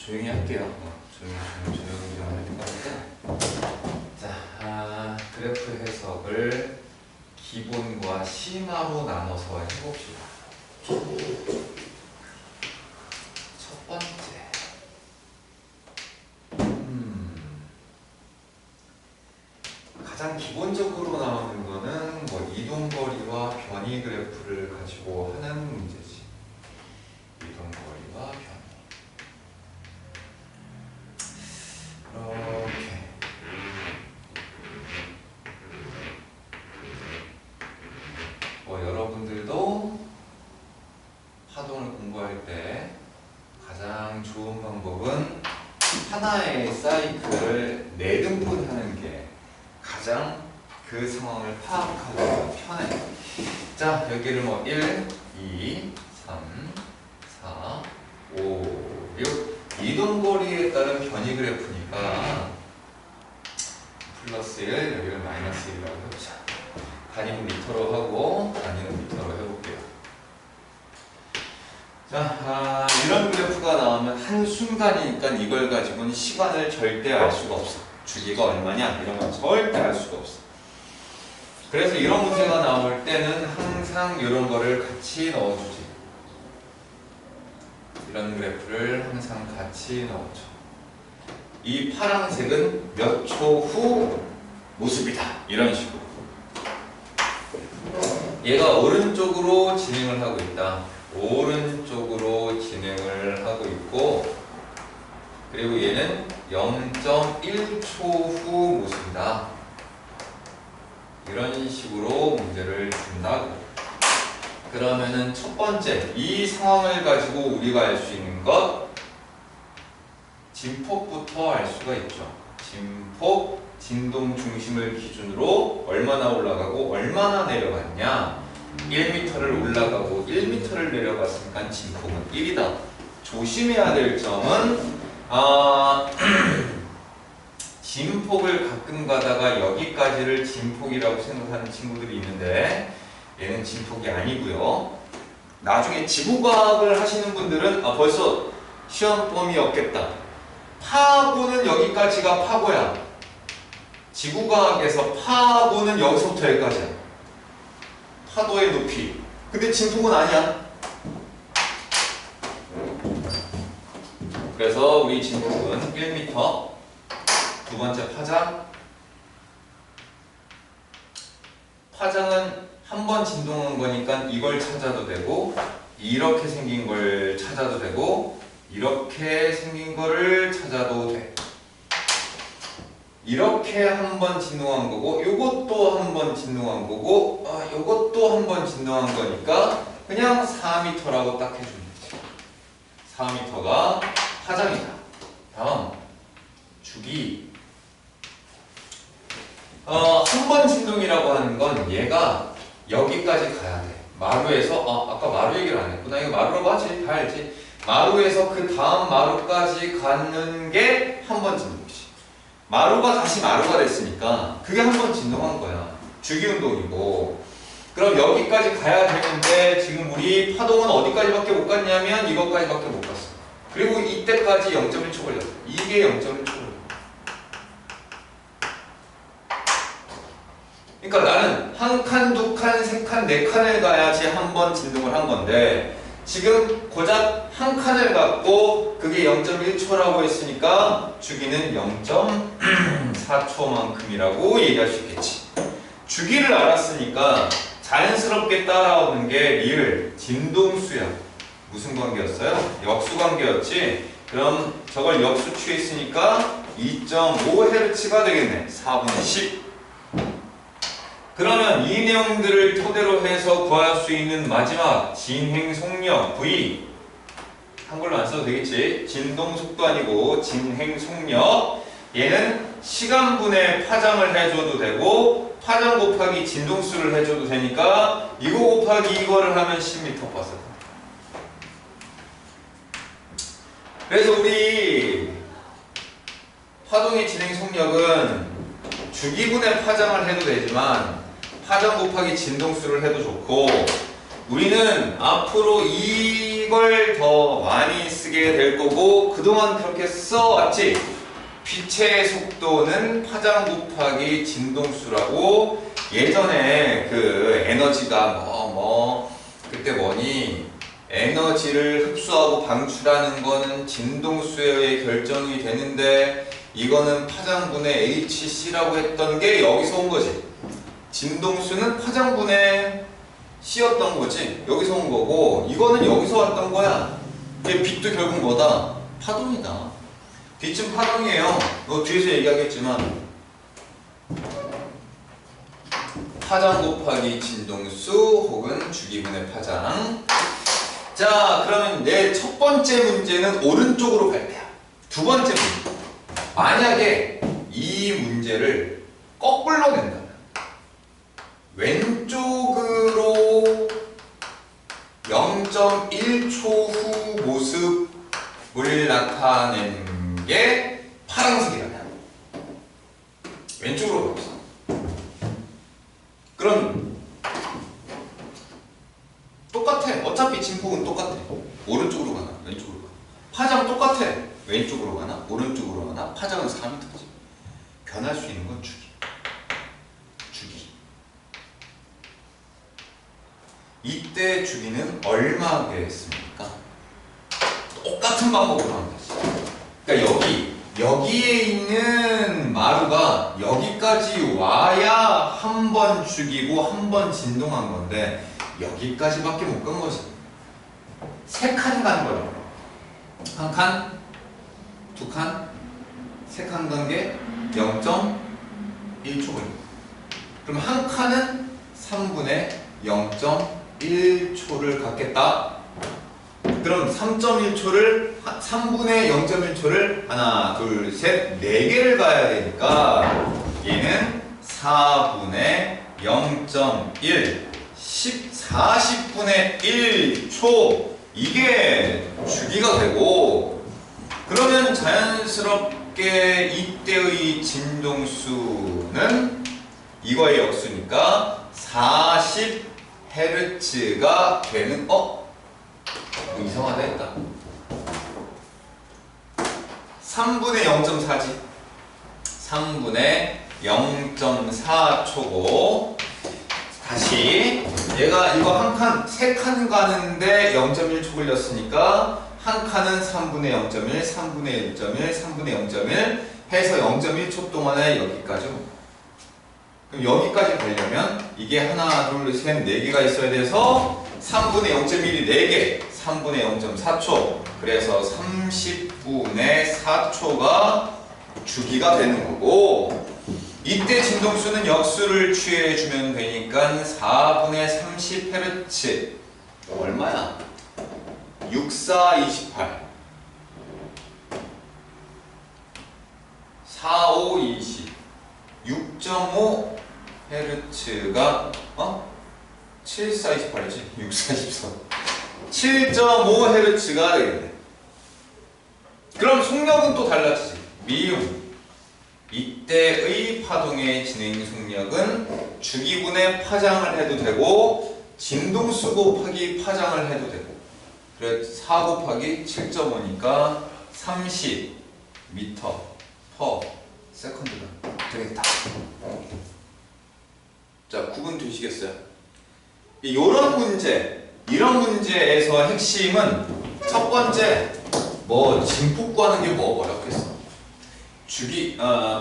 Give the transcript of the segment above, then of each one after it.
조용히 할게요. 조용히 할 거니까. 자, 그래프 해석을 기본과 심화로 나눠서 해봅시다. 첫 번째. 가장 기본적으로 나오는 거는 뭐 이동거리와 변이 그래프를 가지고 하는 문제지. 이동거리와 변이. 이렇게. 뭐 여러분들도 파동을 공부할 때 가장 좋은 방법은 하나의 사이클을 4등분 하는 게 가장 그 상황을 파악하기가 편해. 자, 여기를 뭐 1, 2, 3, 4, 5, 6 이동거리에 따른 변이 그래프니까 플러스 1, 여기를 마이너스 1이라고 해보자. 단위는 미터로 하고 단위는 미터로 해볼게요. 자, 이런 그래프가 나오면 한순간이니까 이걸 가지고는 시간을 절대 알 수가 없어. 주기가 얼마냐 이런 건 절대 알 수가 없어. 그래서 이런 문제가 나올 때는 항상 이런 거를 같이 넣어주지. 이런 그래프를 항상 같이 넣어줘. 이 파란색은 몇 초 후 모습이다. 이런 식으로. 얘가 오른쪽으로 진행을 하고 있다. 오른쪽으로 진행을 하고 있고, 그리고 얘는 0.1초 후 모습이다. 이런 식으로 문제를 준다고. 그러면은 첫 번째, 이 상황을 가지고 우리가 알 수 있는 것, 진폭부터 알 수가 있죠. 진폭, 진동 중심을 기준으로 얼마나 올라가고 얼마나 내려갔냐. 1m를 올라가고 1m를 내려갔으니까 진폭은 1이다. 조심해야 될 점은 진폭을 가끔 가다가 여기까지를 진폭이라고 생각하는 친구들이 있는데 얘는 진폭이 아니고요. 나중에 지구과학을 하시는 분들은 벌써 시험 범위 없겠다. 파고는 여기까지가 파고야. 지구과학에서 파고는 여기서부터 여기까지야. 파도의 높이. 근데 진폭은 아니야. 그래서 우리 진폭은 1m. 두 번째 파장. 파장은 한 번 진동한 거니까 이걸 찾아도 되고, 이렇게 생긴 걸 찾아도 되고, 이렇게 생긴 거를 찾아도 돼. 이렇게 한 번 진동한 거고, 요것도 한 번 진동한 거고, 요것도 한 번 진동한 거니까 그냥 4m라고 딱 해주면 되지. 4m가 파장이다. 다음 주기. 한 번 진동이라고 하는 건 얘가 여기까지 가야 돼. 마루에서 아까 마루 얘기를 안 했구나. 이거 마루라고 하지. 다 알지. 마루에서 그 다음 마루까지 가는 게 한 번 진동이지. 마루가 다시 마루가 됐으니까 그게 한 번 진동한 거야. 주기 운동이고. 그럼 여기까지 가야 되는데 지금 우리 파동은 어디까지밖에 못 갔냐면 이것까지밖에 못 갔어. 그리고 이때까지 0.1초 걸렸어. 이게 0.1초 걸렸어. 그러니까 나는 한 칸, 두 칸, 세 칸, 네 칸을 가야지 한 번 진동을 한 건데 지금 고작 한 칸을 갖고 그게 0.1초라고 했으니까 주기는 0.4초만큼이라고 얘기할 수 있겠지. 주기를 알았으니까 자연스럽게 따라오는 게 리을 진동수야. 무슨 관계였어요? 역수 관계였지. 그럼 저걸 역수 취했으니까 2.5Hz가 되겠네. 4분의 10. 그러면 이 내용들을 토대로 해서 구할 수 있는 마지막 진행 속력 V. 한글로 안 써도 되겠지. 진동 속도 아니고 진행 속력. 얘는 시간분의 파장을 해줘도 되고 파장 곱하기 진동수를 해줘도 되니까 이거 곱하기 이거를 하면 10m/s. 그래서 우리 파동의 진행 속력은 주기분의 파장을 해도 되지만 파장 곱하기 진동수를 해도 좋고 우리는 앞으로 이걸 더 많이 쓰게 될 거고 그동안 그렇게 써왔지. 빛의 속도는 파장 곱하기 진동수라고 예전에 그 에너지가 그때 뭐니 에너지를 흡수하고 방출하는 거는 진동수에 의해 결정이 되는데 이거는 파장분의 hc라고 했던 게 여기서 온 거지. 진동수는 파장분의 c였던 거지. 여기서 온 거고 이거는 여기서 왔던 거야. 빛도 결국 뭐다? 파동이다. 빛은 파동이에요. 뒤에서 얘기하겠지만 파장 곱하기 진동수 혹은 주기분의 파장. 자, 그러면 내 첫 번째 문제는 오른쪽으로 갈 때야. 두 번째 문제. 만약에 이 문제를 거꾸로 낸다면 왼쪽으로 0.1초 후 모습을 나타낸 게 파란색이라면 왼쪽으로 가봅시다. 그럼 똑같아. 어차피 진폭은 똑같아. 오른쪽으로 가나 왼쪽으로 가나. 파장 똑같아. 왼쪽으로 가나 오른쪽으로 가나. 파장은 4m지. 변할 수 있는 건 주기. 이때 주기는 얼마겠습니까? 똑같은 방법으로 하면 되지. 그러니까 여기에 있는 마루가 여기까지 와야 한 번 죽이고 한 번 진동한 건데 여기까지밖에 못 간 거지. 3칸 간 거야. 한 칸, 두 칸, 3칸 간 게 0.1초 걸려. 그럼 한 칸은 3분의 0.1초를 갖겠다. 그럼 3분의 0.1초를 하나, 둘, 셋, 4개를 가야 되니까 얘는 4분의 0.1, 40분의 1초 이게 주기가 되고 그러면 자연스럽게 이때의 진동수는 이거의 역수니까 40Hz가 되는 이상하다 했다. 3분의 0.4지. 3분의 0.4초고 다시 얘가 이거 한 칸, 3칸 가는데 0.1초 걸렸으니까 한 칸은 3분의 0.1, 3분의 1.1, 3분의 0.1 해서 0.1초 동안에 여기까지. 그럼 여기까지 가려면 이게 하나, 둘, 셋, 4개가 있어야 돼서 3분의 0.1이 4개, 3분의 0.4초. 그래서 30분의 4초가 주기가 되는 거고 이때 진동수는 역수를 취해주면 되니까 4분의 30Hz 얼마야? 6, 4, 28 4, 5, 20 6.5Hz가 7, 4, 28이지? 6, 4, 14 7.5Hz가 되겠네. 그럼 속력은 또 달라지지. 미음 이때의 파동의 진행 속력은 주기분의 파장을 해도 되고 진동수 곱하기 파장을 해도 되고 그래 4 곱하기 7.5니까 30m/s가 되겠다. 자, 구분 되시겠어요? 이런 문제에서 핵심은 첫 번째 진폭 구하는 게 뭐가 어렵겠어?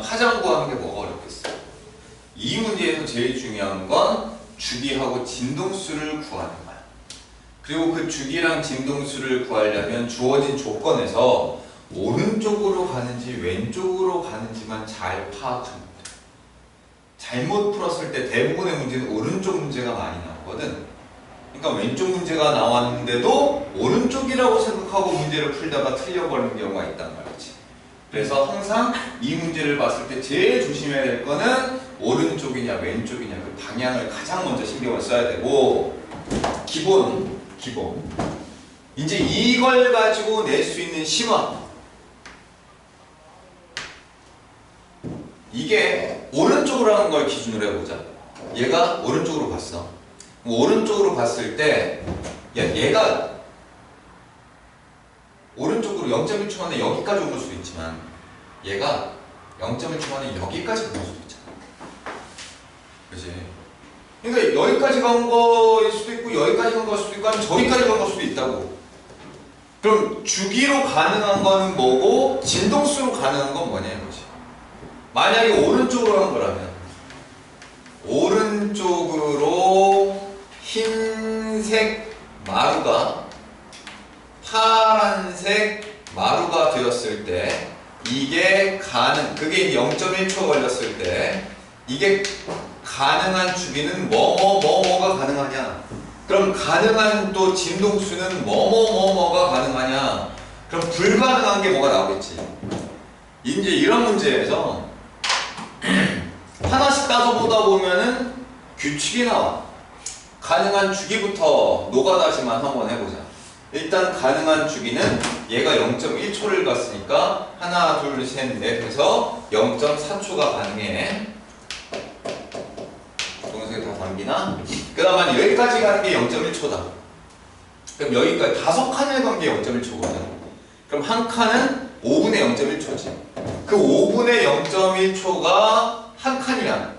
파장 구하는 게 뭐가 어렵겠어? 이 문제에서 제일 중요한 건 주기하고 진동수를 구하는 거야. 그리고 그 주기랑 진동수를 구하려면 주어진 조건에서 오른쪽으로 가는지 왼쪽으로 가는지만 잘 파악하면 돼. 잘못 풀었을 때 대부분의 문제는 오른쪽 문제가 많이 나오거든. 그러니까 왼쪽 문제가 나왔는데도 오른쪽이라고 생각하고 문제를 풀다가 틀려버리는 경우가 있단 말이지. 그래서 항상 이 문제를 봤을 때 제일 조심해야 될 거는 오른쪽이냐 왼쪽이냐 그 방향을 가장 먼저 신경을 써야 되고 기본 이제 이걸 가지고 낼 수 있는 심화 이게 오른쪽으로 하는 걸 기준으로 해보자. 얘가 오른쪽으로 갔어. 오른쪽으로 봤을 때 얘가 오른쪽으로 0.1초 만에 여기까지 올 수도 있지만 얘가 0.1초 만에 여기까지 올 수도 있잖아. 그치? 그러니까 여기까지 간 거일 수도 있고 여기까지 간 걸 수도 있고 아니면 저기까지 간 걸 수도 있다고. 그럼 주기로 가능한 거는 뭐고 진동수로 가능한 건 뭐냐 이거지. 만약에 오른쪽으로 한 거라면 오른쪽으로 흰색 마루가 파란색 마루가 되었을 때 이게 그게 0.1초 걸렸을 때 이게 가능한 주기는 뭐가 가능하냐? 그럼 가능한 또 진동수는 뭐가 가능하냐? 그럼 불가능한 게 뭐가 나오겠지? 이제 이런 문제에서 하나씩 따져보다 보면은 규칙이 나와. 가능한 주기부터 노가다시만 한번 해보자. 일단 가능한 주기는 얘가 0.1초를 갔으니까 하나, 둘, 셋, 넷 해서 0.4초가 가능해. 동영상에 다 담기나? 그 다음에 여기까지 가는 게 0.1초다. 그럼 여기까지 5칸을 간 게 0.1초거든. 그럼 한 칸은 5분의 0.1초지. 그 5분의 0.1초가 한 칸이야.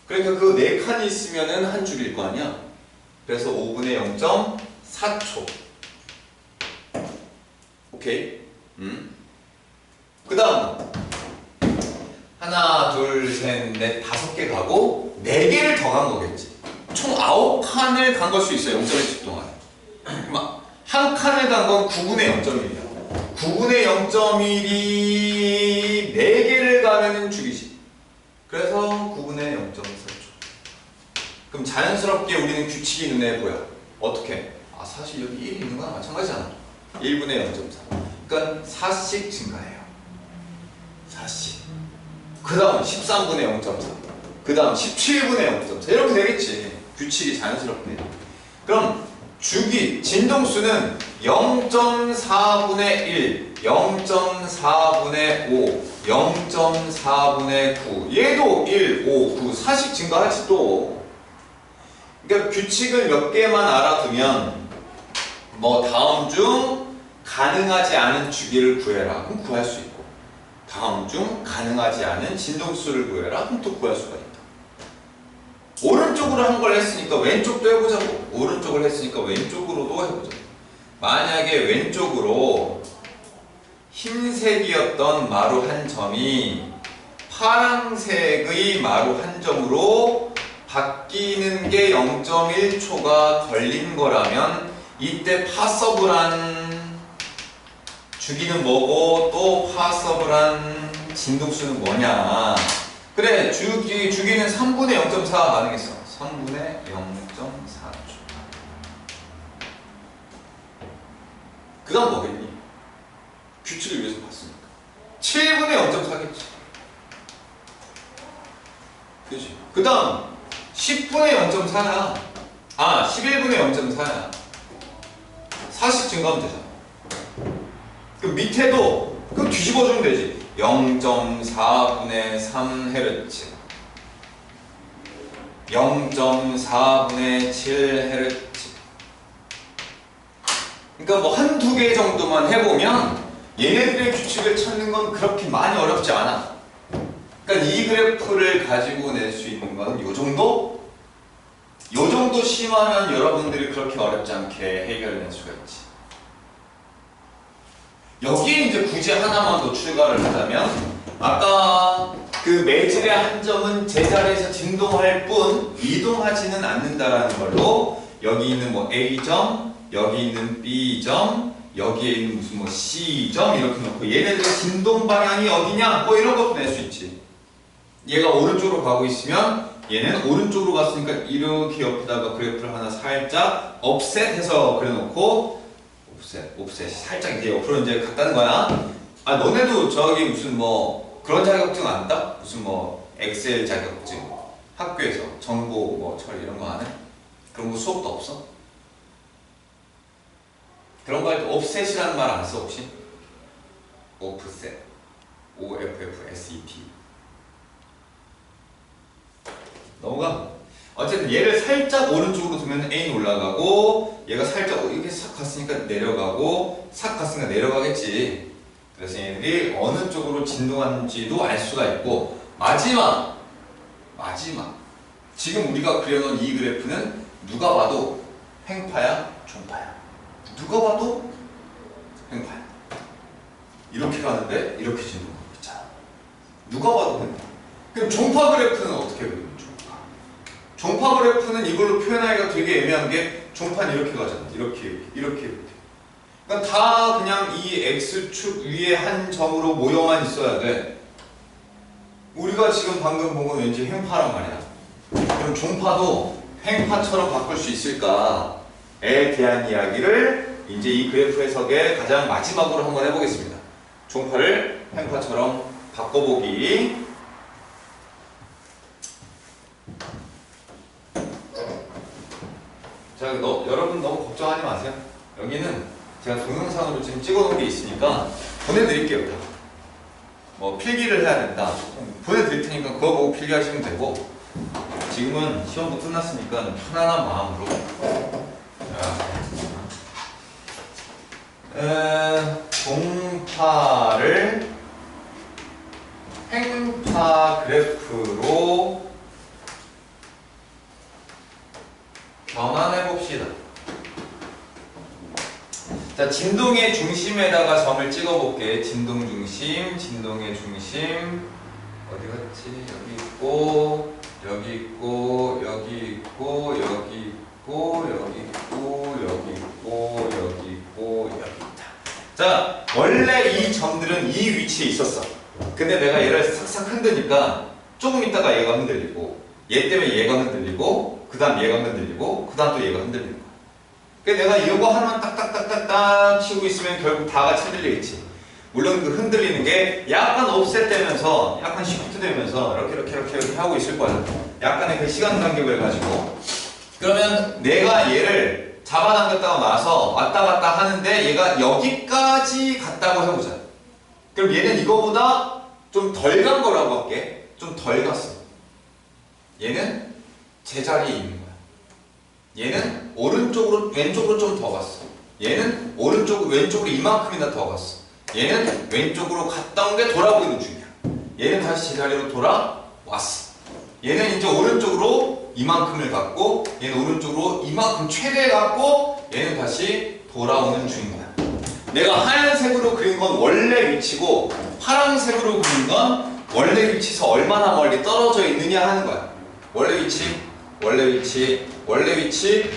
그러니까 그 4칸이 있으면은 한 줄일 거 아니야? 그래서 5분의 0.4초. 오케이? 그 다음 하나, 둘, 셋, 넷, 5개 가고 4개를 더 간 거겠지. 총 9칸을 간 걸 수 있어요. 0.1초 동안. 한 칸을 간 건 9분의 0.1이야. 9분의 0.1이 4개를 가면은 주기지. 그래서 9분의 0.4초. 그럼 자연스럽게 우리는 규칙이 눈에 보여. 어떻게? 사실 여기 1이 있는 거랑 마찬가지잖아. 1분의 0.4. 그러니까 4씩 증가해요. 4씩. 그 다음 13분의 0.4. 그 다음 17분의 0.4. 이렇게 되겠지. 규칙이 자연스럽게. 그럼 주기, 진동수는 0.4분의 1, 0.4분의 5, 0.4분의 9. 얘도 1, 5, 9. 4씩 증가하지 또. 그러니까 규칙을 몇 개만 알아두면 다음 중 가능하지 않은 주기를 구해라. 그럼 구할 수 있고, 다음 중 가능하지 않은 진동수를 구해라. 그럼 또 구할 수가 있다. 오른쪽으로 한 걸 했으니까 왼쪽도 해보자고. 오른쪽을 했으니까 왼쪽으로도 해보자고. 만약에 왼쪽으로 흰색이었던 마루 한 점이 파란색의 마루 한 점으로 바뀌는 게 0.1초가 걸린 거라면 이때 파서블한 주기는 뭐고 또 파서블한 진동수는 뭐냐. 그래, 주기는 3분의 0.4가 가능했어. 3분의 0.4초. 그 다음 뭐겠니? 규칙을 위해서 봤으니까 7분의 0.4겠지. 그치? 그 다음 10분의 0.4야. 11분의 0.4야. 4씩 증가하면 되잖아. 그 밑에도 그 뒤집어주면 되지. 0.4분의 3Hz, 0.4분의 7Hz. 그러니까 한두 개 정도만 해보면 얘네들의 규칙을 찾는 건 그렇게 많이 어렵지 않아. 그러니까 이 그래프를 가지고 낼 수 있는 건 요 정도? 요 정도 심하면 여러분들이 그렇게 어렵지 않게 해결낼 수가 있지. 여기에 이제 굳이 하나만 더 추가를 하자면 아까 그 매질의 한 점은 제자리에서 진동할 뿐 이동하지는 않는다라는 걸로 여기 있는 A점, 여기 있는 B점, 여기에 있는 무슨 C점 이렇게 놓고 얘네들의 진동 방향이 어디냐? 이런 것도 낼 수 있지. 얘가 오른쪽으로 가고 있으면 얘는 오른쪽으로 갔으니까 이렇게 옆에다가 그래프를 하나 살짝 업셋해서 그려놓고 옵셋 살짝 이제 옆으로 이제 갔다는 거야. 너네도 저기 무슨 그런 자격증 안 따? 무슨 엑셀 자격증 학교에서 정보 처리 이런 거 안 해? 그런 거 수업도 없어? 그런 거 할 때 옵셋이라는 말 안 써 혹시? 오프셋, OFFSET. 넘어가. 어쨌든 얘를 살짝 오른쪽으로 두면 A는 올라가고 얘가 살짝 이렇게 싹 갔으니까 내려가고 싹 갔으니까 내려가겠지. 그래서 얘들이 어느 쪽으로 진동하는지도 알 수가 있고 마지막 지금 우리가 그려놓은 이 그래프는 누가 봐도 횡파야 종파야. 누가 봐도 횡파야. 이렇게 가는데 이렇게 진동하고 있잖아. 누가 봐도 횡파. 그럼 종파 그래프는 어떻게 그리는 종파? 종파 그래프는 이걸로 표현하기가 되게 애매한 게 종파는 이렇게 가잖아. 이렇게. 그러니까 다 그냥 이 X축 위에 한 점으로 모여만 있어야 돼. 우리가 지금 방금 본 건 왠지 횡파란 말이야. 그럼 종파도 횡파처럼 바꿀 수 있을까에 대한 이야기를 이제 이 그래프 해석의 가장 마지막으로 한번 해보겠습니다. 종파를 횡파처럼 바꿔보기. 자, 여러분 너무 걱정하지 마세요. 여기는 제가 동영상으로 지금 찍어놓은 게 있으니까 보내드릴게요. 다. 뭐 필기를 해야 된다. 보내드릴 테니까 그거 보고 필기하시면 되고 지금은 시험도 끝났으니까 편안한 마음으로 종파를 횡파 그래프로 변환해 봅시다. 자, 진동의 중심에다가 점을 찍어볼게. 진동 중심, 진동의 중심 어디 갔지? 여기 있고, 여기 있고, 여기 있고, 여기 있고, 여기 있고, 여기 있고, 여기 있고, 여기 있다. 자, 원래 이 점들은 이 위치에 있었어. 근데 내가 얘를 싹싹 흔드니까 조금 있다가 얘가 흔들리고, 얘 때문에 얘가 흔들리고, 그 다음 얘가 흔들리고, 그 다음 또 얘가 흔들리는 거야. 그러니까 내가 이거 하나만 딱딱딱딱딱 치고 있으면 결국 다 같이 흔들리겠지. 물론 그 흔들리는 게 약간 옵셋 되면서, 약간 시프트 되면서 이렇게 하고 있을 거야. 약간의 그 시간 간격을 가지고. 그러면 내가 얘를 잡아당겼다가 나서 왔다 갔다 하는데 얘가 여기까지 갔다고 해보자. 그럼 얘는 이거보다 좀 덜 간 거라고 할게. 좀 덜 갔어. 얘는 제자리에 있는 거야. 얘는 오른쪽으로 왼쪽으로 좀 더 갔어. 얘는 왼쪽으로 이만큼이나 더 갔어. 얘는 왼쪽으로 갔다 온 게 돌아보이는 중이야. 얘는 다시 제자리로 돌아왔어. 얘는 이제 오른쪽으로 이만큼을 갔고 얘는 오른쪽으로 이만큼 최대 갔고 얘는 다시 돌아오는 중인 거야. 내가 하얀색으로 그린 건 원래 위치고 파란색으로 그린 건 원래 위치에서 얼마나 멀리 떨어져 있느냐 하는 거야. 원래 위치, 원래 위치, 원래 위치,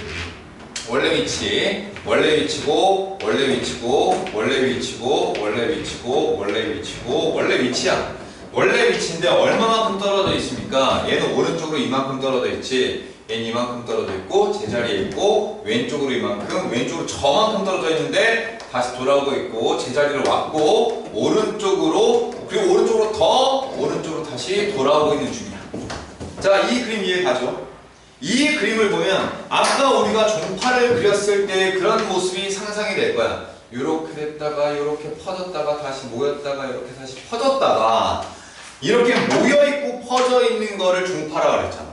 원래 위치, 원래 위치고, 원래 위치고, 원래 위치고, 원래 위치고, 원래 위치고, 원래 위치야. 원래 위치인데 얼마만큼 떨어져 있습니까? 얘는 오른쪽으로 이만큼 떨어져 있지. 얘는 이만큼 떨어져 있고 제자리에 있고 왼쪽으로 이만큼, 왼쪽으로 저만큼 떨어져 있는데 다시 돌아오고 있고 제자리로 왔고 오른쪽으로, 그리고 오른쪽으로 더 오른쪽으로 다시 돌아오고 있는 중이야. 자, 이 그림 이해 가죠? 이 그림을 보면 아까 우리가 종파를 그렸을 때 그런 모습이 상상이 될 거야. 요렇게 됐다가 요렇게 퍼졌다가 다시 모였다가 이렇게 다시 퍼졌다가 이렇게 모여있고 퍼져있는 거를 종파라고 그랬잖아.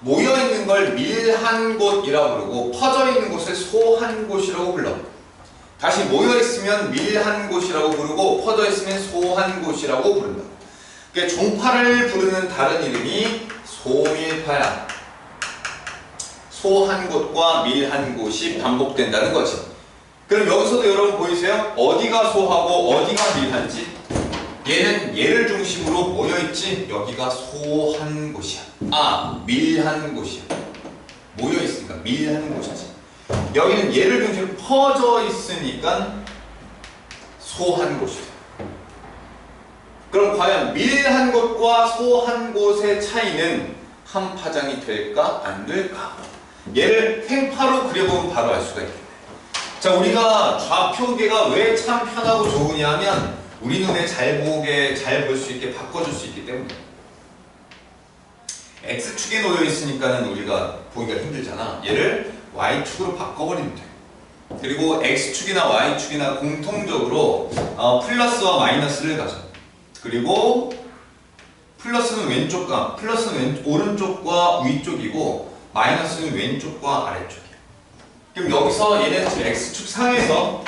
모여있는 걸 밀한 곳이라고 부르고 퍼져있는 곳을 소한 곳이라고 불러. 다시 모여있으면 밀한 곳이라고 부르고 퍼져있으면 소한 곳이라고 부른다. 그러니까 종파를 부르는 다른 이름이 소밀파야. 소한 곳과 밀한 곳이 반복된다는 거지. 그럼 여기서도 여러분 보이세요? 어디가 소하고 어디가 밀한지? 얘는 얘를 중심으로 모여있지? 여기가 소한 곳이야. 아, 밀한 곳이야. 모여있으니까 밀한 곳이지. 여기는 얘를 중심으로 퍼져 있으니까 소한 곳이야. 그럼 과연 밀한 곳과 소한 곳의 차이는 한 파장이 될까? 안 될까? 얘를 횡파로 그려보면 바로 알 수가 있겠네. 자, 우리가 좌표계가 왜 참 편하고 좋으냐 하면 우리 눈에 잘 볼 수 있게 바꿔줄 수 있기 때문에. X축에 놓여 있으니까는 우리가 보기가 힘들잖아. 얘를 Y축으로 바꿔버리면 돼. 그리고 X축이나 Y축이나 공통적으로 플러스와 마이너스를 가져. 그리고 플러스는 오른쪽과 위쪽이고 마이너스는 왼쪽과 아래쪽이야. 그럼 여기서 얘는 지금 x축 상에서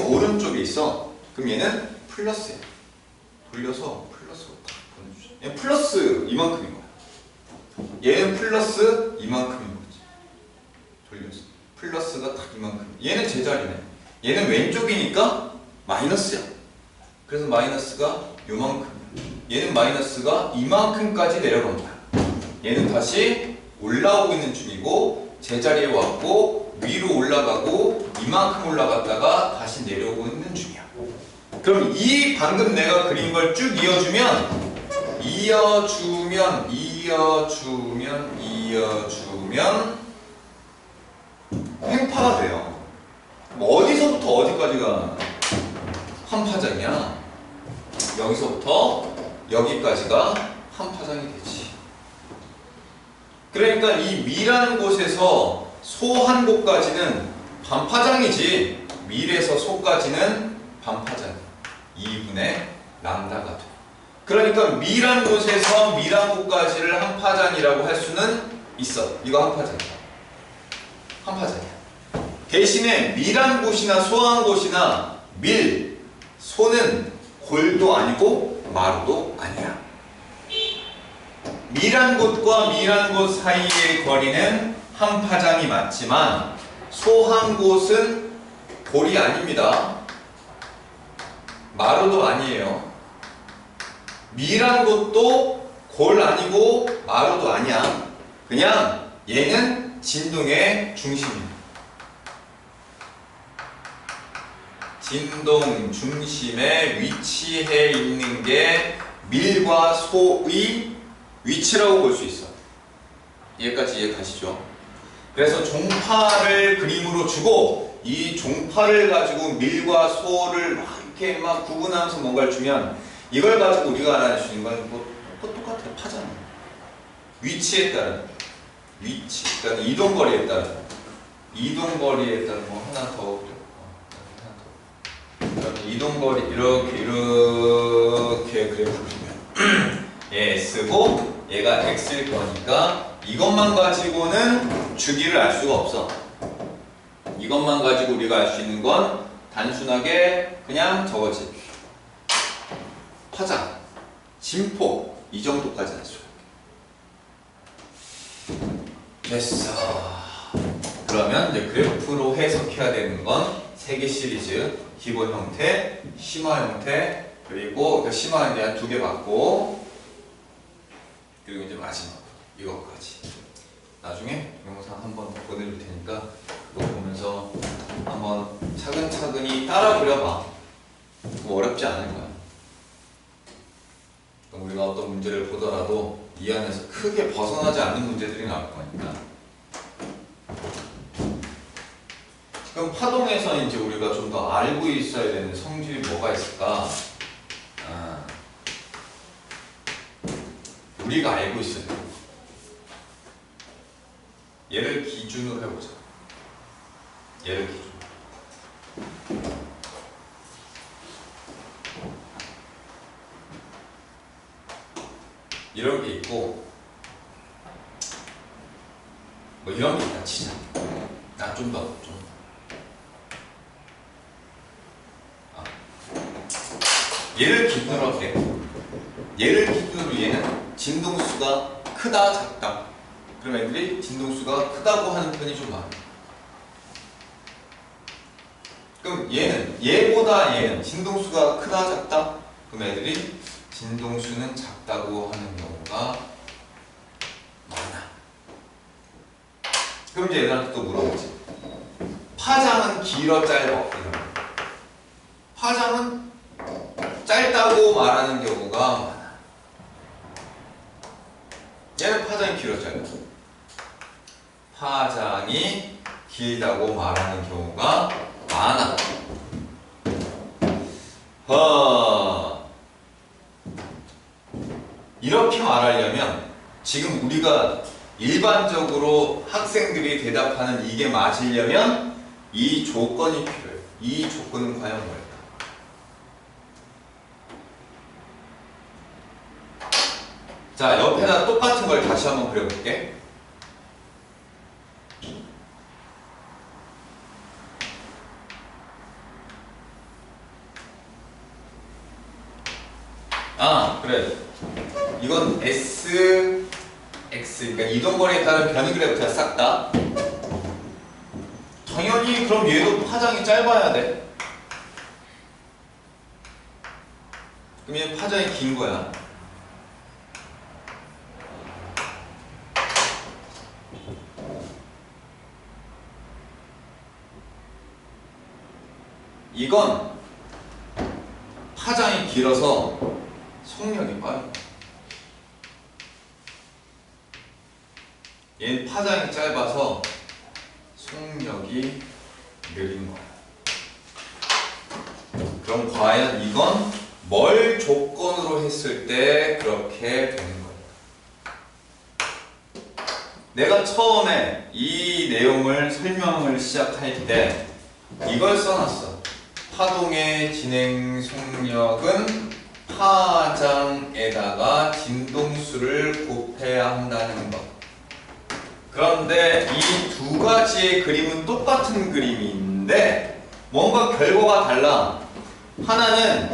오른쪽에 있어. 그럼 얘는 플러스야. 돌려서 플러스로 딱 보내주자. 얘는 플러스 이만큼인 거야. 얘는 플러스 이만큼인 거지. 돌려서 플러스가 딱 이만큼. 얘는 제자리네. 얘는 왼쪽이니까 마이너스야. 그래서 마이너스가 요만큼. 얘는 마이너스가 이만큼까지 내려간 거야. 얘는 다시 올라오고 있는 중이고 제자리에 왔고 위로 올라가고 이만큼 올라갔다가 다시 내려오고 있는 중이야. 그럼 이 방금 내가 그린 걸 쭉 이어주면 횡파가 돼요. 어디서부터 어디까지가 한 파장이야? 여기서부터 여기까지가 한 파장이 되지. 그러니까 이 미라는 곳에서 소 한 곳까지는 반파장이지. 밀에서 소까지는 반파장. 2분의 람다가 돼. 그러니까 미라는 곳에서 미란 곳까지를 한 파장이라고 할 수는 있어. 이거 한 파장이야. 한 파장이야. 대신에 미란 곳이나 소한 곳이나 소는 골도 아니고 마루도 아니야. 미란 곳과 미란 곳 사이의 거리는 한 파장이 맞지만 소한 곳은 골이 아닙니다. 마루도 아니에요. 미란 곳도 골 아니고 마루도 아니야. 그냥 얘는 진동의 중심이야. 진동 중심에 위치해 있는 게 밀과 소의 위치라고 볼 수 있어. 여기까지 이해 가시죠? 그래서 종파를 그림으로 주고 이 종파를 가지고 밀과 소를 이렇게 막 구분하면서 뭔가를 주면 이걸 가지고 우리가 알아낼 수 있는 건 뭐 똑같아. 파잖아. 위치에 따른 그러니까 이동거리에 따른 뭐 하나 더 이동거리 이렇게 그래프를 그리면 얘 S고 얘가 X일 거니까 이것만 가지고는 주기를 알 수가 없어. 이것만 가지고 우리가 알 수 있는 건 단순하게 그냥 저거지. 파장, 진폭 이 정도까지 알 수가 있게. 됐어. 그러면 이제 그래프로 해석해야 되는 건 3개 시리즈. 기본 형태, 심화 형태, 그리고 심화 이제 한 2개 받고, 그리고 이제 마지막 이거까지. 나중에 영상 한번 보내줄 테니까 그거 보면서 한번 차근차근히 따라 그려봐. 뭐 어렵지 않을 거야. 우리가 어떤 문제를 보더라도 이 안에서 크게 벗어나지 않는 문제들이 나올 거니까. 그럼 파동에서 이제 우리가 좀 더 알고 있어야 되는 성질이 뭐가 있을까? 우리가 알고 있어야 돼. 얘를 기준으로 해보자. 얘를 기준. 이런 게 있고, 뭐 이런 게 있다 치자. 좀 더. 얘를 기준으로 할게. 얘를 기준으로 얘는 진동수가 크다 작다. 그럼 애들이 진동수가 크다고 하는 편이 좀 많아. 그럼 얘보다 얘는 진동수가 크다 작다. 그럼 애들이 진동수는 작다고 하는 경우가 많아. 그럼 이제 얘들한테 또 물어보지. 파장은 길어 짧아? 파장은 짧다고 말하는 경우가 많아. 얘는 파장이 길어 짧아? 파장이 길다고 말하는 경우가 많아. 이렇게 말하려면 지금 우리가 일반적으로 학생들이 대답하는 이게 맞으려면 이 조건이 필요해. 이 조건은 과연 뭘까? 자, 옆에다 똑같은 걸 다시 한번 그려볼게. 아, 그래. 이건 S, X, 그러니까 이동거리에 따른 변이 그래프야, 싹 다. 당연히 그럼 얘도 파장이 짧아야 돼. 그럼 얘는 파장이 긴 거야. 이건 파장이 길어서 속력이 빠른 거야. 얘는 파장이 짧아서 속력이 느린 거야. 그럼 과연 이건 뭘 조건으로 했을 때 그렇게 되는 거야? 내가 처음에 이 내용을 설명을 시작할 때 이걸 써놨어. 파동의 진행 속력은 파장에다가 진동수를 곱해야 한다는 것. 그런데 이 두 가지의 그림은 똑같은 그림인데 뭔가 결과가 달라. 하나는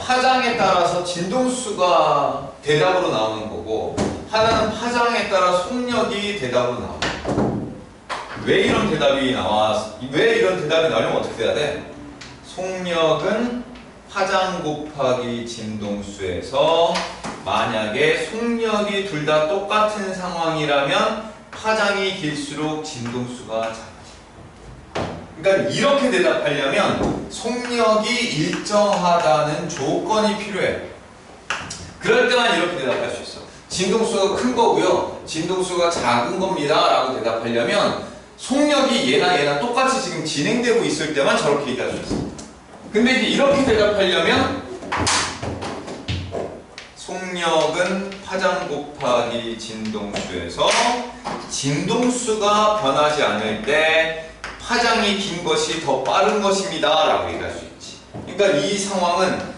파장에 따라서 진동수가 대답으로 나오는 거고, 하나는 파장에 따라 속력이 대답으로 나와. 왜 이런 대답이 나오려면 어떻게 돼야 돼? 속력은 파장 곱하기 진동수에서 만약에 속력이 둘 다 똑같은 상황이라면 파장이 길수록 진동수가 작아져. 그러니까 이렇게 대답하려면 속력이 일정하다는 조건이 필요해. 그럴 때만 이렇게 대답할 수 있어. 진동수가 큰 거고요, 진동수가 작은 겁니다 라고 대답하려면 속력이 얘나 똑같이 지금 진행되고 있을 때만 저렇게 얘기할 수 있어. 근데 이제 이렇게 대답하려면 속력은 파장 곱하기 진동수에서 진동수가 변하지 않을 때 파장이 긴 것이 더 빠른 것입니다 라고 얘기할 수 있지. 그러니까 이 상황은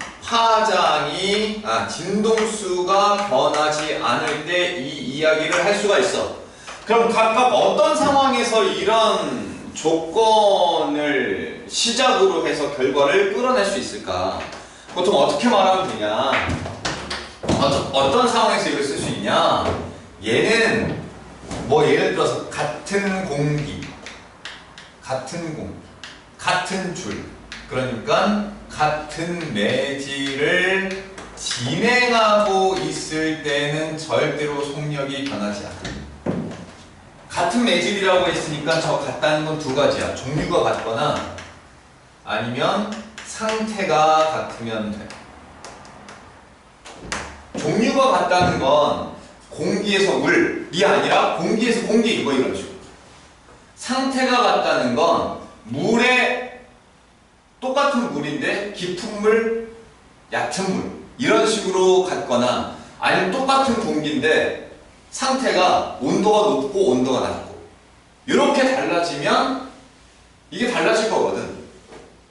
진동수가 변하지 않을 때 이 이야기를 할 수가 있어. 그럼 각각 어떤 상황에서 이런 조건을 시작으로 해서 결과를 끌어낼 수 있을까? 보통 어떻게 말하면 되냐? 어떤 상황에서 이걸 쓸 수 있냐? 얘는 예를 들어서 같은 공기, 같은 줄, 그러니까 같은 매질을 진행하고 있을 때는 절대로 속력이 변하지 않아. 같은 매질이라고 했으니까 저 같다는 건 두 가지야. 종류가 같거나 아니면 상태가 같으면 돼. 종류가 같다는 건 공기에서 물이 아니라 공기에서 공기, 이런 식으로. 상태가 같다는 건 물에 똑같은 물인데 깊은 물, 얕은 물, 이런 식으로 같거나, 아니면 똑같은 공기인데 상태가 온도가 높고 온도가 낮고 이렇게 달라지면 이게 달라질 거거든.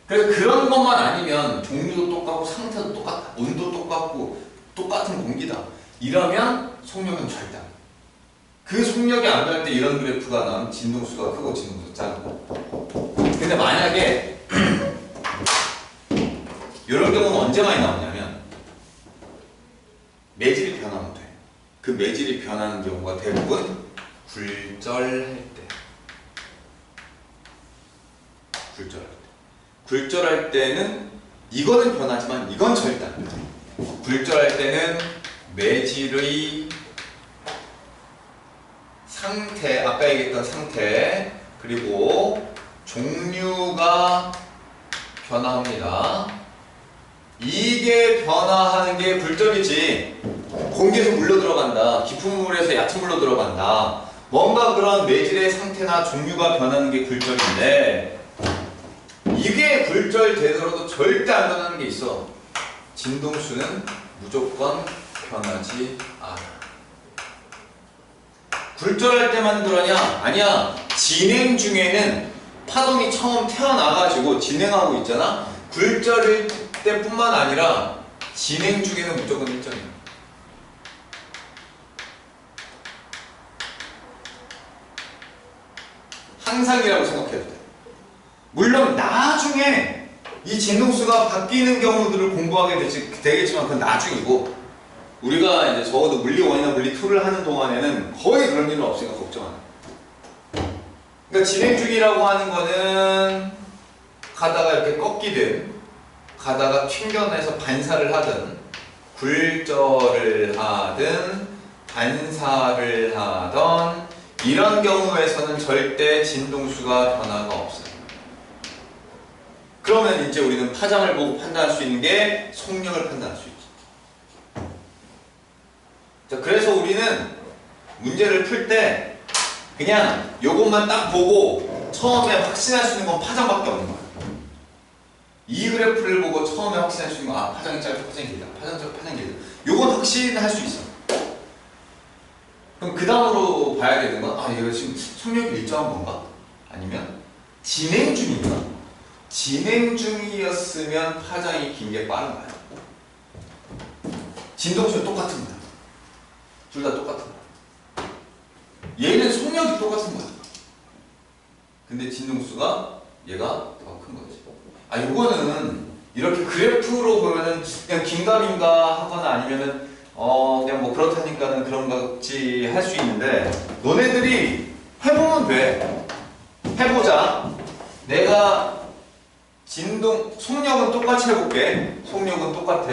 그래서 그런 것만 아니면 종류도 똑같고 상태도 똑같다, 온도 똑같고 똑같은 공기다, 이러면 속력은 절대 안 돼. 그 속력이 안 날 때 이런 그래프가 나오면 진동수가 크고 진동수가 작고. 근데 만약에 이런 경우는 언제 많이 나오냐면 매질이 변하면 돼. 그 매질이 변하는 경우가 대부분 굴절할 때. 굴절할 때는 이거는 변하지만 이건 절대 안 돼. 굴절할 때는 매질의 상태, 아까 얘기했던 상태, 그리고 종류가 변화합니다. 이게 변화하는 게 굴절이지. 공기에서 물로 들어간다, 깊은 물에서 얕은 물로 들어간다, 뭔가 그런 매질의 상태나 종류가 변하는 게 굴절인데, 이게 굴절되더라도 절대 안 변하는 게 있어. 진동수는 무조건 변하지 않아. 굴절할 때만 그러냐? 아니야. 진행 중에는 파동이 처음 태어나가지고 진행하고 있잖아. 굴절일 때뿐만 아니라 진행 중에는 무조건 일정이야. 상상이라고 생각해도 돼. 물론 나중에 이 진동수가 바뀌는 경우들을 공부하게 되겠지만 그건 나중이고, 우리가 이제 적어도 물리 1이나 물리 2를 하는 동안에는 거의 그런 일은 없으니까 걱정 안 해. 그러니까 진행 중이라고 하는 거는 가다가 이렇게 꺾이든 가다가 튕겨내서 반사를 하든 굴절을 하든 반사를 하던 이런 경우에서는 절대 진동수가 변화가 없어요. 그러면 이제 우리는 파장을 보고 판단할 수 있는 게 속력을 판단할 수 있죠. 자, 그래서 우리는 문제를 풀 때 그냥 요것만 딱 보고 처음에 확신할 수 있는 건 파장밖에 없는 거예요. 이 그래프를 보고 처음에 확신할 수 있는 건, 아, 파장이 짧고 파장이 길다, 파장 짧고 파장이 길다. 요건 확신할 수 있어. 그럼 그 다음으로 봐야 되는 건, 아, 얘가 지금 속력이 일정한 건가? 아니면 진행 중인가? 진행 중이었으면 파장이 긴 게 빠른 거야. 진동수는 똑같은 거야. 둘 다 똑같은 거야. 얘는 속력이 똑같은 거야. 근데 진동수가 얘가 더 큰 거지. 아, 요거는 이렇게 그래프로 보면은 그냥 긴가민가 하거나 아니면은 그냥 뭐 그렇다니까는 그런 거지 할 수 있는데, 너네들이 해보면 돼. 해보자. 내가 속력은 똑같이 해볼게. 속력은 똑같아.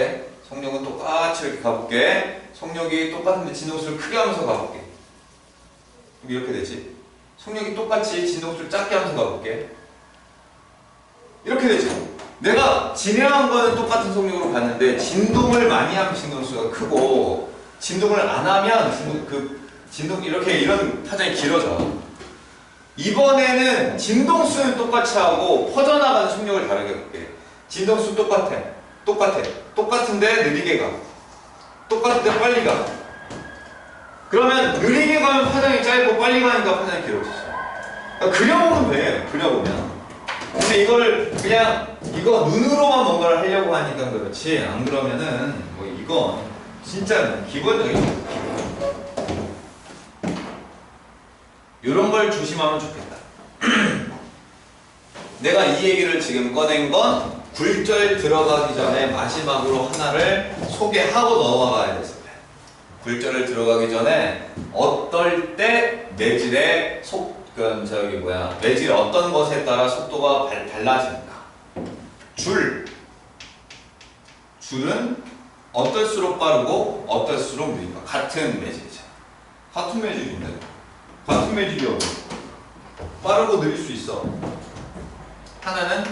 속력은 똑같이 이렇게 가볼게. 속력이 똑같은데 진동수를 크게 하면서 가볼게. 이렇게 되지. 속력이 똑같이 진동수를 작게 하면서 가볼게. 이렇게 되지. 내가 진행한 거는 똑같은 속력으로 갔는데 진동을 많이 하면 진동수가 크고, 진동을 안 하면 진동 이렇게 이런 파장이 길어져. 이번에는 진동수는 똑같이 하고 퍼져나가는 속력을 다르게 볼게. 진동수 똑같은데 느리게 가. 똑같은데 빨리 가. 그러면 느리게 가면 파장이 짧고 빨리 가니까 파장이 길어졌어. 그러니까 그려보면 돼. 그려보면. 근데 이걸 그냥 이거 눈으로만 뭔가를 하려고 하니까 그렇지, 안 그러면은 뭐 이건 진짜 기본적인 이런 걸 조심하면 좋겠다. 내가 이 얘기를 지금 꺼낸 건 굴절 들어가기 전에 마지막으로 하나를 소개하고 넘어가야 돼서 그래. 굴절을 들어가기 전에 어떨 때 매질의 매질 어떤 것에 따라 속도가 달라지는가. 줄은 어떨수록 빠르고 어떨수록 느린가. 같은 매질이죠. 같은 매질인데 같은 매질이어도 빠르고 느릴 수 있어. 하나는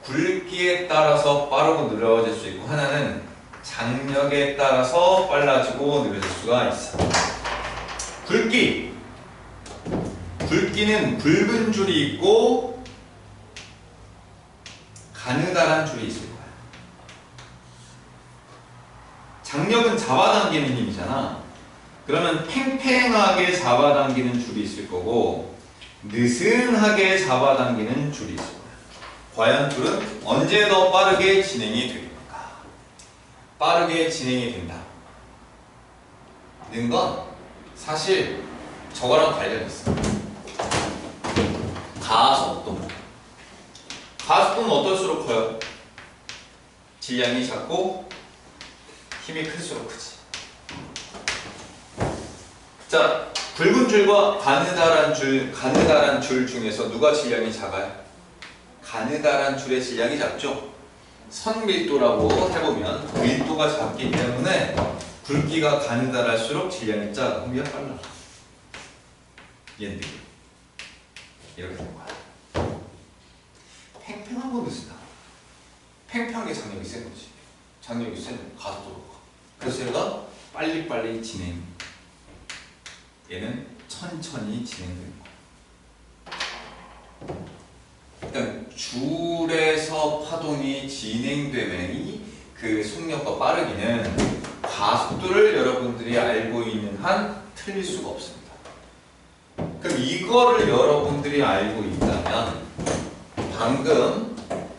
굵기에 따라서 빠르고 느려질 수 있고, 하나는 장력에 따라서 빨라지고 느려질 수가 있어. 굵기는 붉은 줄이 있고 가느다란 줄이 있을 거야. 장력은 잡아당기는 힘이잖아. 그러면 팽팽하게 잡아당기는 줄이 있을 거고, 느슨하게 잡아당기는 줄이 있을 거야. 과연 둘은 언제 더 빠르게 진행이 되는가? 빠르게 진행이 된다 는 건 사실 저거랑 관련있어. 가속도는 어떨수록 커요? 질량이 작고 힘이 클수록 크지. 자, 굵은 줄과 가느다란 줄 중에서 누가 질량이 작아요? 가느다란 줄의 질량이 작죠? 선밀도라고 해보면 밀도가 작기 때문에 굵기가 가느다랄수록 질량이 작아. 그럼 얘가 빨라. 얘는 이렇게 된 거야. 팽팽하고 느슨하. 팽팽하게 장력이 센 거지. 장력이 센 가속도가 커. 그래서 얘가 빨리빨리 진행. 얘는 천천히 진행되는 거야. 그러니까 줄에서 파동이 진행되면이 그 속력과 빠르기는 가속도를 여러분들이 알고 있는 한 틀릴 수가 없습니다. 그럼 이거를 여러분들이 알고 있다면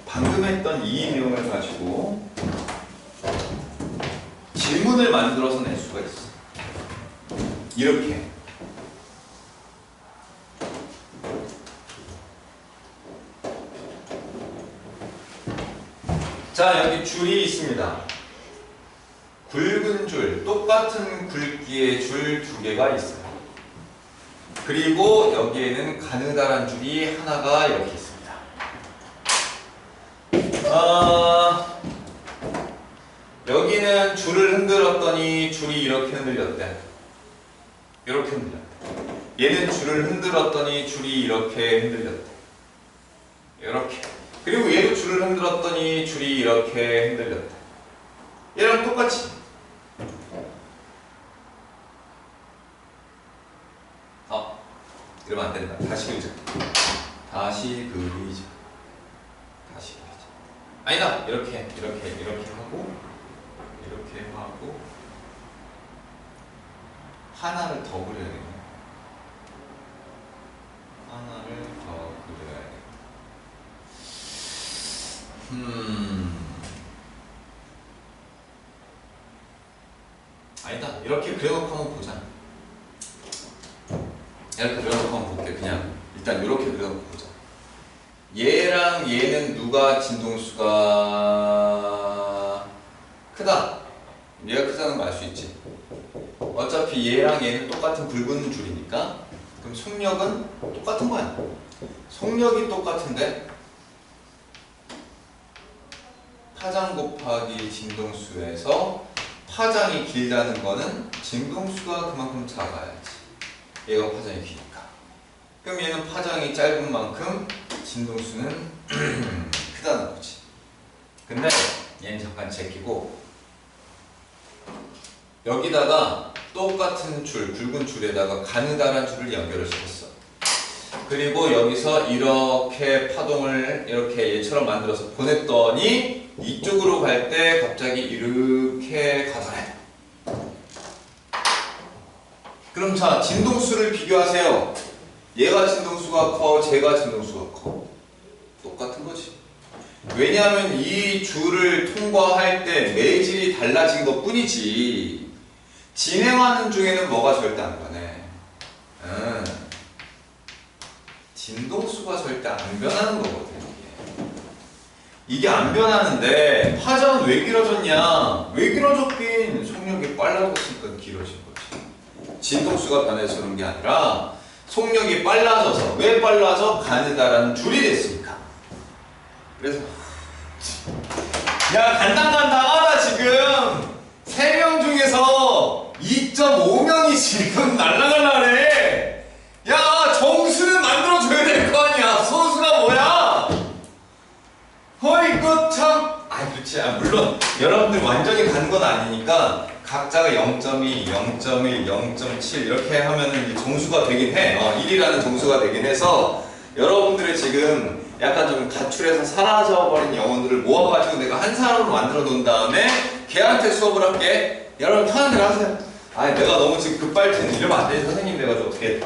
방금 했던 이 내용을 가지고 질문을 만들어서 낼 수가 있어. 이렇게 자, 여기 줄이 있습니다. 굵은 줄, 똑같은 굵기의 줄 두 개가 있어요. 그리고 여기에는 가느다란 줄이 하나가 이렇게 있습니다. 여기는 줄을 흔들었더니 줄이 이렇게 흔들렸대. 이렇게 흔들렸대. 얘는 줄을 흔들었더니 줄이 이렇게 흔들렸대. 이렇게. 그리고 얘도 줄을 흔들었더니 줄이 이렇게 흔들렸대. 얘랑 똑같이. 이러면 안 된다. 다시 그리자. 다시 그리자. 다시 그리자. 아니다. 이렇게 하고, 이렇게 하고, 하나를 더 그려야겠네. 하나를 더 그려야겠다. 아니다. 이렇게 그려놓고 한번 보자. 이렇게 그려놓고 한번 볼게. 그냥 일단 이렇게 그려놓고 보자. 얘랑 얘는 누가 진동수가 크다. 얘가 크다는 거 알 수 있지. 어차피 얘랑 얘는 똑같은 굵은 줄이니까 그럼 속력은 똑같은 거 아니야. 속력이 똑같은데 파장 곱하기 진동수에서 파장이 길다는 거는 진동수가 그만큼 작아야지. 얘가 파장이 기니까. 그럼 얘는 파장이 짧은 만큼 진동수는 크다는 거지. 근데 얘는 잠깐 제끼고 여기다가 똑같은 줄, 굵은 줄에다가 가느다란 줄을 연결을 시켰어. 그리고 여기서 이렇게 파동을 이렇게 얘처럼 만들어서 보냈더니 이쪽으로 갈 때 갑자기 이렇게 가더래. 그럼 자, 진동수를 비교하세요. 얘가 진동수가 커, 쟤가 진동수가 커. 똑같은 거지. 왜냐하면 이 줄을 통과할 때 매질이 달라진 것 뿐이지 진행하는 중에는 뭐가 절대 안 변해. 진동수가 절대 안 변하는 거거든. 이게 안 변하는데 파장은 왜 길어졌냐? 왜 길어졌긴 속력이 빨라졌으니까 길어진 거지. 진동수가 변해서 그런 게 아니라 속력이 빨라져서. 왜 빨라져? 가느다란 줄이 됐으니까. 그래서 야, 간당간당하다. 지금 3명 중에서 2.5명이 지금 날라갈라래. 야, 정수는 만들어줘야 될 거 아니야. 소수가 뭐야? 이거 참. 그렇지. 물론 여러분들 완전히 간 건 아니니까 각자가 0.2, 0.1, 0.7 이렇게 하면은 정수가 되긴 해. 1이라는 정수가 되긴 해서 여러분들의 지금 약간 좀 가출해서 사라져버린 영혼들을 모아가지고 내가 한 사람으로 만들어 놓은 다음에 걔한테 수업을 할게. 여러분 편한 대로 하세요. 내가 너무 지금 급발진 이러면 안 되지. 선생님 돼가지고 어떻게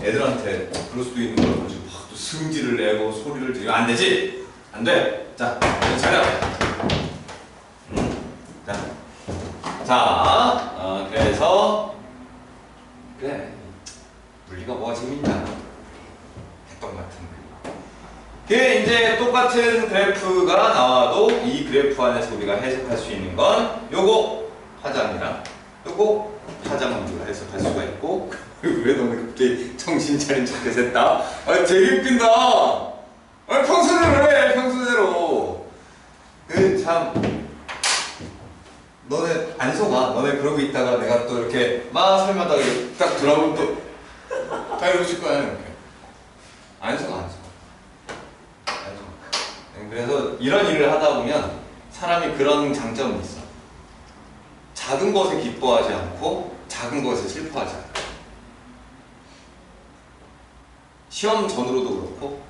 애들한테 그럴 수도 있는 걸 가지고 막 또 승질을 내고 소리를 지르면 안 되지. 안 돼. 자, 차려. 자, 그래서 그래, 물리가 뭐가 재밌냐. 했던 같은 거. 그게 이제 똑같은 그래프가 나와도 이 그래프 안에서 우리가 해석할 수 있는 건 요거 파장이랑 요거 파장을 우리가 해석할 수가 있고. 왜 너는 갑자기 정신 차린 척해서 했다? 되게 웃긴다. 평소대로 해. 평소대로. 참 너네 안 속아. 너네 그러고 있다가 내가 또 이렇게 막 설마다가 딱 돌아보면 또 다 이러실 거야. 이렇게. 안 속아. 그래서 이런 일을 하다 보면 사람이 그런 장점이 있어. 작은 것에 기뻐하지 않고 작은 것에 슬퍼하지 않아. 시험 전으로도 그렇고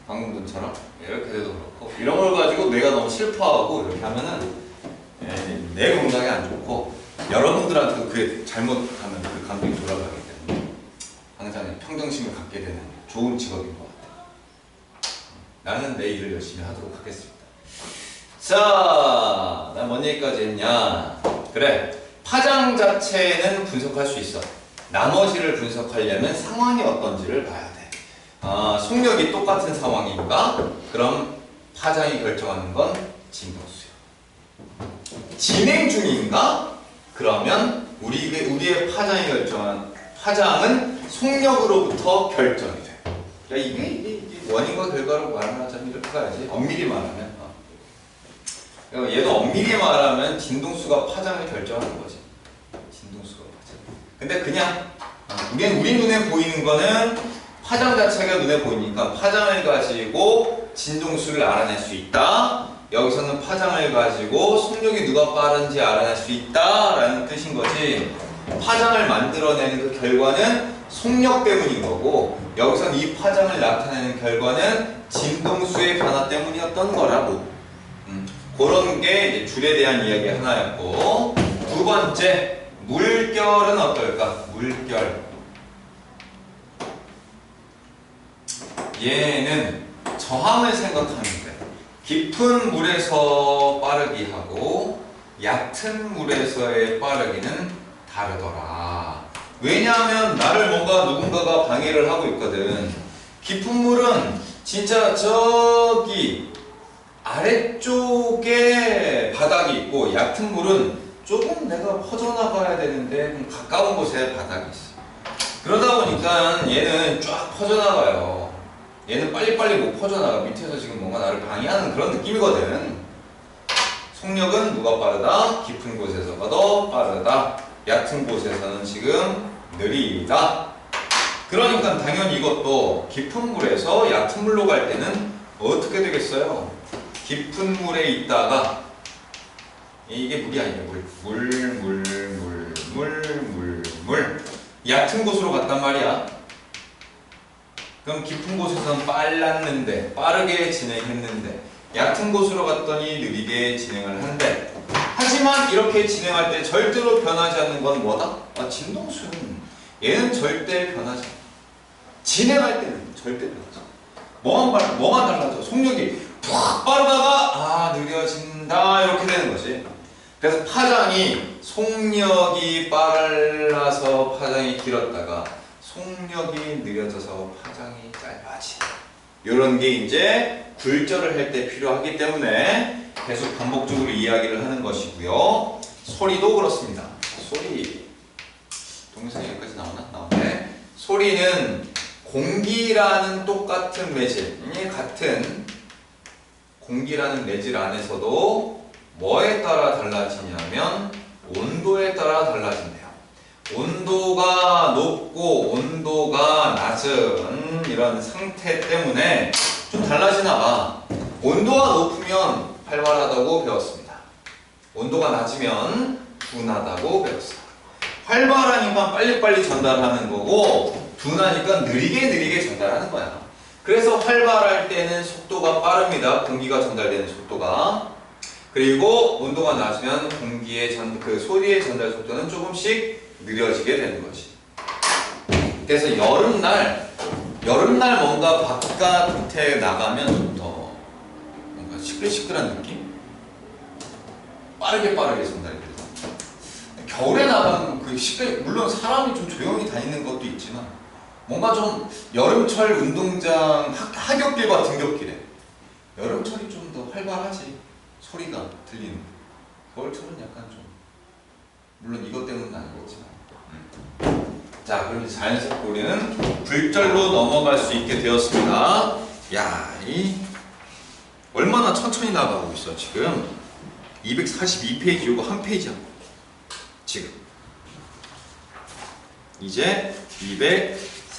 방금 전처럼 이렇게 돼도 그렇고 이런 걸 가지고 내가 너무 슬퍼하고 이렇게 하면은 내 건강에 안 좋고 여러분들한테도 그게 잘못하면 그 감정이 돌아가기 때문에 항상 평정심을 갖게 되는 좋은 직업인 것 같아요. 나는 내 일을 열심히 하도록 하겠습니다. 자, 난 뭔 얘기까지 했냐? 그래, 파장 자체는 분석할 수 있어. 나머지를 분석하려면 상황이 어떤지를 봐야 돼. 속력이 똑같은 상황인가? 그럼 파장이 결정하는 건 진동수야. 진행 중인가? 그러면 우리의 파장이 결정한 파장은 속력으로부터 결정이 돼. 야, 이게 원인과 결과로 말하자면 이렇게 가야지. 엄밀히 말하면. 얘도 엄밀히 말하면 진동수가 파장을 결정하는 거지. 진동수가 파장. 근데 그냥 우리 눈에 보이는 거는 파장 자체가 눈에 보이니까 파장을 가지고 진동수를 알아낼 수 있다. 여기서는 파장을 가지고 속력이 누가 빠른지 알아낼 수 있다라는 뜻인 거지. 파장을 만들어내는 그 결과는 속력 때문인 거고, 여기서는 이 파장을 나타내는 결과는 진동수의 변화 때문이었던 거라고. 그런 게 이제 줄에 대한 이야기 하나였고, 두 번째, 물결은 어떨까? 물결. 얘는 저항을 생각하면 돼. 깊은 물에서 빠르기 하고 얕은 물에서의 빠르기는 다르더라. 왜냐하면 나를 누군가가 방해를 하고 있거든. 깊은 물은 진짜 저기 아래쪽에 바닥이 있고, 얕은 물은 조금 내가 퍼져나가야 되는데 좀 가까운 곳에 바닥이 있어. 그러다 보니까 얘는 쫙 퍼져나가요. 얘는 빨리빨리 못 퍼져나가. 밑에서 지금 뭔가 나를 방해하는 그런 느낌이거든. 속력은 누가 빠르다? 깊은 곳에서가 더 빠르다. 얕은 곳에서는 지금 느리다. 그러니까 당연히 이것도 깊은 물에서 얕은 물로 갈 때는 어떻게 되겠어요? 깊은 물에 있다가, 이게 물이 아니에요. 물. 얕은 곳으로 갔단 말이야. 그럼 깊은 곳에서는 빨랐는데, 빠르게 진행했는데, 얕은 곳으로 갔더니 느리게 진행을 한대. 하지만 이렇게 진행할 때 절대로 변하지 않는 건 뭐다? 진동수는 얘는 절대 변하지 않아. 진행할 때는 절대 변하지 않아. 뭐만 달라져? 속력이 푹 빠르다가 느려진다, 이렇게 되는 거지. 그래서 파장이 속력이 빨라서 파장이 길었다가 속력이 느려져서 파장이 짧아진다. 이런 게 이제 굴절을 할 때 필요하기 때문에 계속 반복적으로 이야기를 하는 것이고요. 소리도 그렇습니다. 소리. 동영상이 여기까지 나오나? 나오네. 소리는 공기라는 똑같은 매질, 같은 공기라는 매질 안에서도 뭐에 따라 달라지냐면 온도에 따라 달라진대요. 온도가 높고 온도가 낮은 이런 상태 때문에 좀 달라지나 봐. 온도가 높으면 활발하다고 배웠습니다. 온도가 낮으면 둔하다고 배웠어요. 활발하니까 빨리빨리 전달하는 거고, 둔하니까 느리게 전달하는 거야. 그래서 활발할 때는 속도가 빠릅니다. 공기가 전달되는 속도가. 그리고 온도가 낮으면 그 소리의 전달 속도는 조금씩 느려지게 되는 거지. 그래서 여름날 뭔가 바깥에 나가면 좀 더 뭔가 시끌시끌한 느낌? 빠르게 전달이 돼서. 겨울에 나가면 물론 사람이 좀 조용히 다니는 것도 있지만, 뭔가 좀 여름철 운동장 하굣길과 등굣길에 여름철이 좀 더 활발하지. 소리가 들리는. 겨울철은 약간 좀, 물론 이것 때문은 아니겠지만. 자, 그럼 자연스럽게 우리는 굴절로 넘어갈 수 있게 되었습니다. 야, 얼마나 천천히 나가고 있어. 지금 242페이지, 이거 한 페이지야. 지금 이제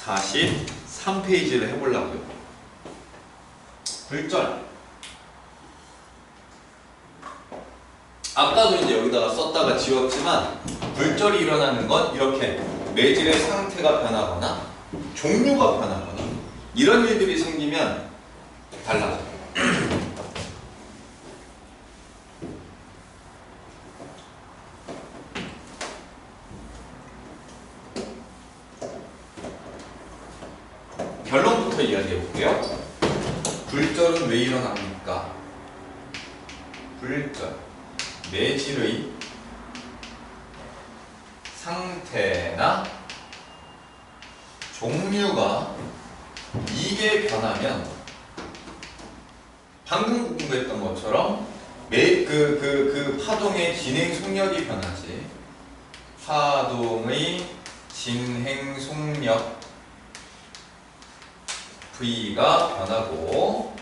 243페이지를 해보려고요. 굴절. 아까도 이제 여기다가 썼다가 지웠지만, 굴절이 일어나는 건 이렇게 매질의 상태가 변하거나 종류가 변하거나 이런 일들이 생기면 달라져요. 결론부터 이야기해 볼게요. 굴절은 왜 일어납니까? 굴절. 매질의 상태나 종류가 이게 변하면, 방금 공부했던 것처럼 그 파동의 진행 속력이 변하지. 파동의 진행 속력 V가 변하고,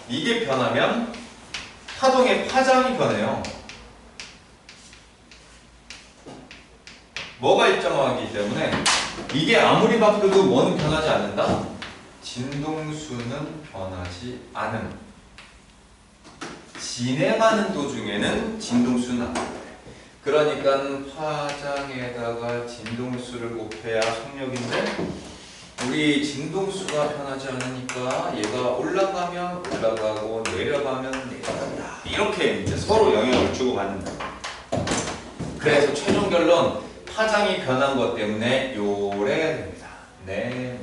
이게 변하면 파동의 파장이 변해요. 뭐가 일정하기 때문에 이게 아무리 바뀌어도 뭐는 변하지 않는다? 진동수는 변하지 않음. 진행하는 도중에는 진동수는 안 돼. 그러니까 파장에다가 진동수를 곱해야 속력인데, 우리 진동수가 변하지 않으니까 얘가 올라가면 올라가고 내려가면 내려간다. 이렇게 이제 서로 영향을 주고받는다. 그래서 최종 결론, 파장이 변한 것 때문에 요래가 됩니다. 네모.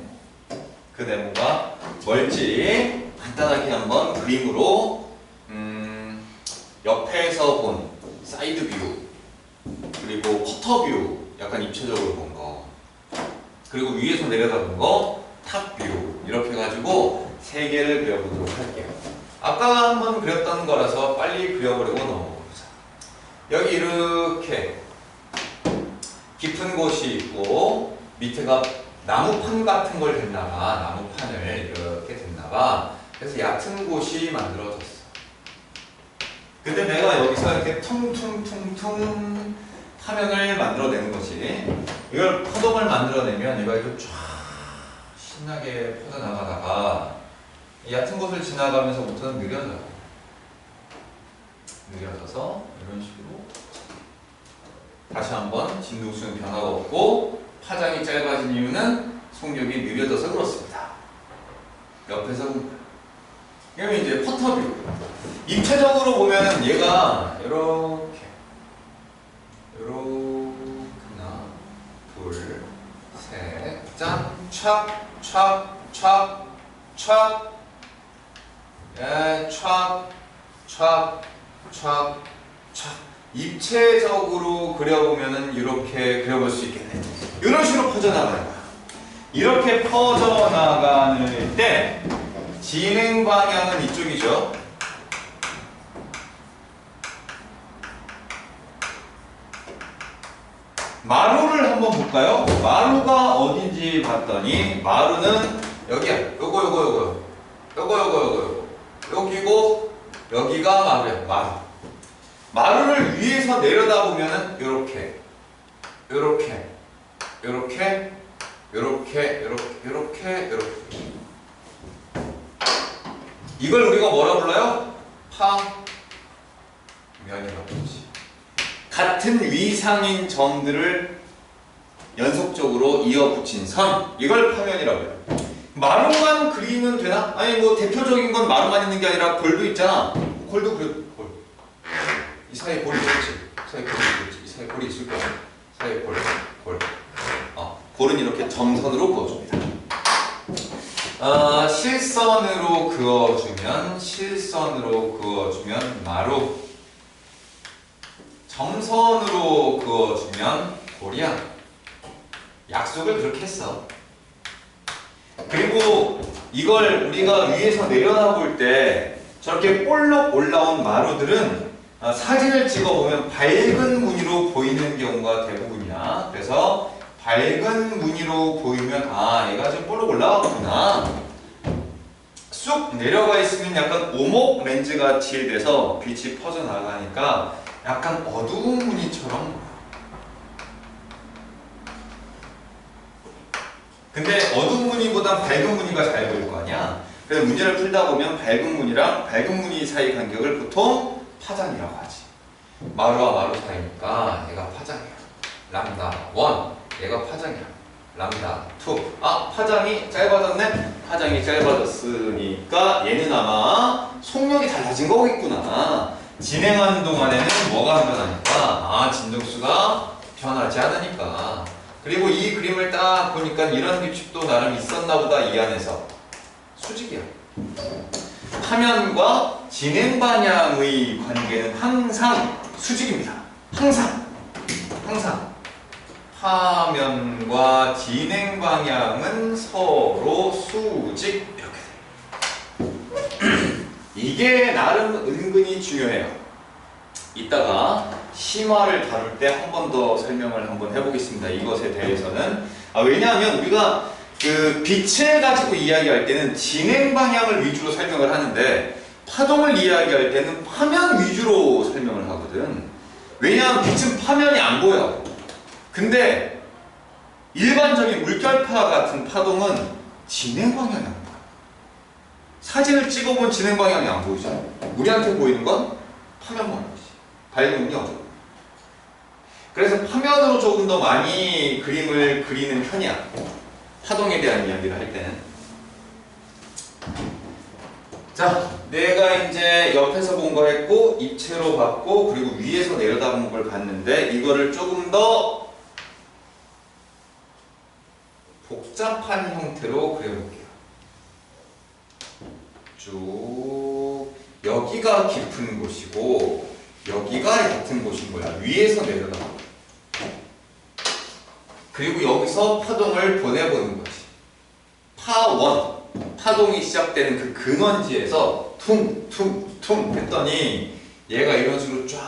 그 네모가 뭘지 간단하게 한번 그림으로 옆에서 본 사이드 뷰, 그리고 커터 뷰, 약간 입체적으로 본 거, 그리고 위에서 내려다본 거, 탑 뷰, 이렇게 해가지고 세 개를 그려보도록 할게요. 아까 한번 그렸던 거라서 빨리 그려버리고 넘어가보자. 여기 이렇게 깊은 곳이 있고 밑에가 나무판 같은 걸 댔나봐. 나무판을 이렇게 댔나봐. 그래서 얕은 곳이 만들어졌어. 근데 내가 여기서 이렇게 퉁퉁퉁퉁 파면을 만들어내는 거지. 이걸 파동을 만들어내면 얘가 이렇게 쫙 신나게 퍼져나가다가 얕은 곳을 지나가면서부터는 느려져요. 느려져서 이런 식으로 다시 한번 진동수는 변화가 없고 파장이 짧아진 이유는 속력이 느려져서 그렇습니다. 옆에서 그러면 이제 커터뷰. 입체적으로 보면은 얘가 이렇게 하나, 둘, 셋, 짠, 촥, 촥, 촥, 촥, 예, 촥, 촥, 촥, 촥. 입체적으로 그려보면은 이렇게 그려볼 수 있겠네. 이런 식으로 퍼져나가는 거야. 이렇게 퍼져나가는 때 진행 방향은 이쪽이죠. 마루를 한번 볼까요? 마루가 어딘지 봤더니 마루는 여기야. 요거. 여기고 여기가 마루야. 마루. 마루를 위에서 내려다보면은 이렇게 이걸 우리가 뭐라 불러요? 파면이라고 부르지. 같은 위상인 점들을 연속적으로 이어붙인 선, 이걸 파면이라고 해요. 마루만 그리면 되나? 아니 뭐 대표적인 건 마루만 있는 게 아니라 골도 있잖아. 골도 그려. 골. 이 사이에 골이 있겠지. 이 사이에 골이 있을 거야. 사이에 골. 골은 이렇게 점선으로 그어줍니다. 실선으로 그어주면 마루. 점선으로 그어주면 골이야. 약속을 그렇게 했어. 그리고 이걸 우리가 위에서 내려다볼 때 저렇게 볼록 올라온 마루들은 사진을 찍어보면 밝은 무늬로 보이는 경우가 대부분이야. 그래서 밝은 무늬로 보이면 얘가 좀 볼록 올라왔구나. 쑥 내려가 있으면 약간 오목 렌즈같이 돼서 빛이 퍼져나가니까 약간 어두운 무늬처럼. 근데 어두운 무늬보단 밝은 무늬가 잘 보일 거 아니야. 그래서 문제를 풀다 보면 밝은 무늬랑 밝은 무늬 사이 간격을 보통 파장이라고 하지. 마루와 마루 사이니까 얘가 파장이야. 람다 1, 얘가 파장이야. 람다 2. 파장이 짧아졌네? 파장이 짧아졌으니까 얘는 아마 속력이 달라진 거겠구나. 진행하는 동안에는 뭐가 변하니까? 진동수가 변하지 않으니까. 그리고 이 그림을 딱 보니까 이런 규칙도 나름 있었나 보다. 이 안에서 수직이야. 파면과 진행 방향의 관계는 항상 수직입니다. 항상 파면과 진행 방향은 서로 수직. 이렇게 돼. 이게 나름 은근히 중요해요. 이따가 심화를 다룰 때 한 번 더 설명을 한번 해보겠습니다. 이것에 대해서는. 왜냐하면 우리가 그 빛을 가지고 이야기할 때는 진행 방향을 위주로 설명을 하는데 파동을 이야기할 때는 파면 위주로 설명을 하거든. 왜냐하면 빛은 파면이 안 보여. 근데 일반적인 물결파 같은 파동은 진행 방향이 안 보여. 사진을 찍어본 진행 방향이 안 보이잖아. 우리한테 보이는 건 파면만 보이지. 밝음은요. 그래서 파면으로 조금 더 많이 그림을 그리는 편이야. 파동에 대한 이야기를 할 때는. 자, 내가 이제 옆에서 본 거 했고 입체로 봤고 그리고 위에서 내려다본 걸 봤는데 이거를 조금 더 복잡한 형태로 그려볼게요. 쭉 여기가 깊은 곳이고 여기가 얕은 곳인 거야. 위에서 내려다보고 그리고 여기서 파동을 보내보는 거지. 파원, 파동이 시작되는 그 근원지에서 퉁퉁퉁 했더니 얘가 이런 식으로 쫙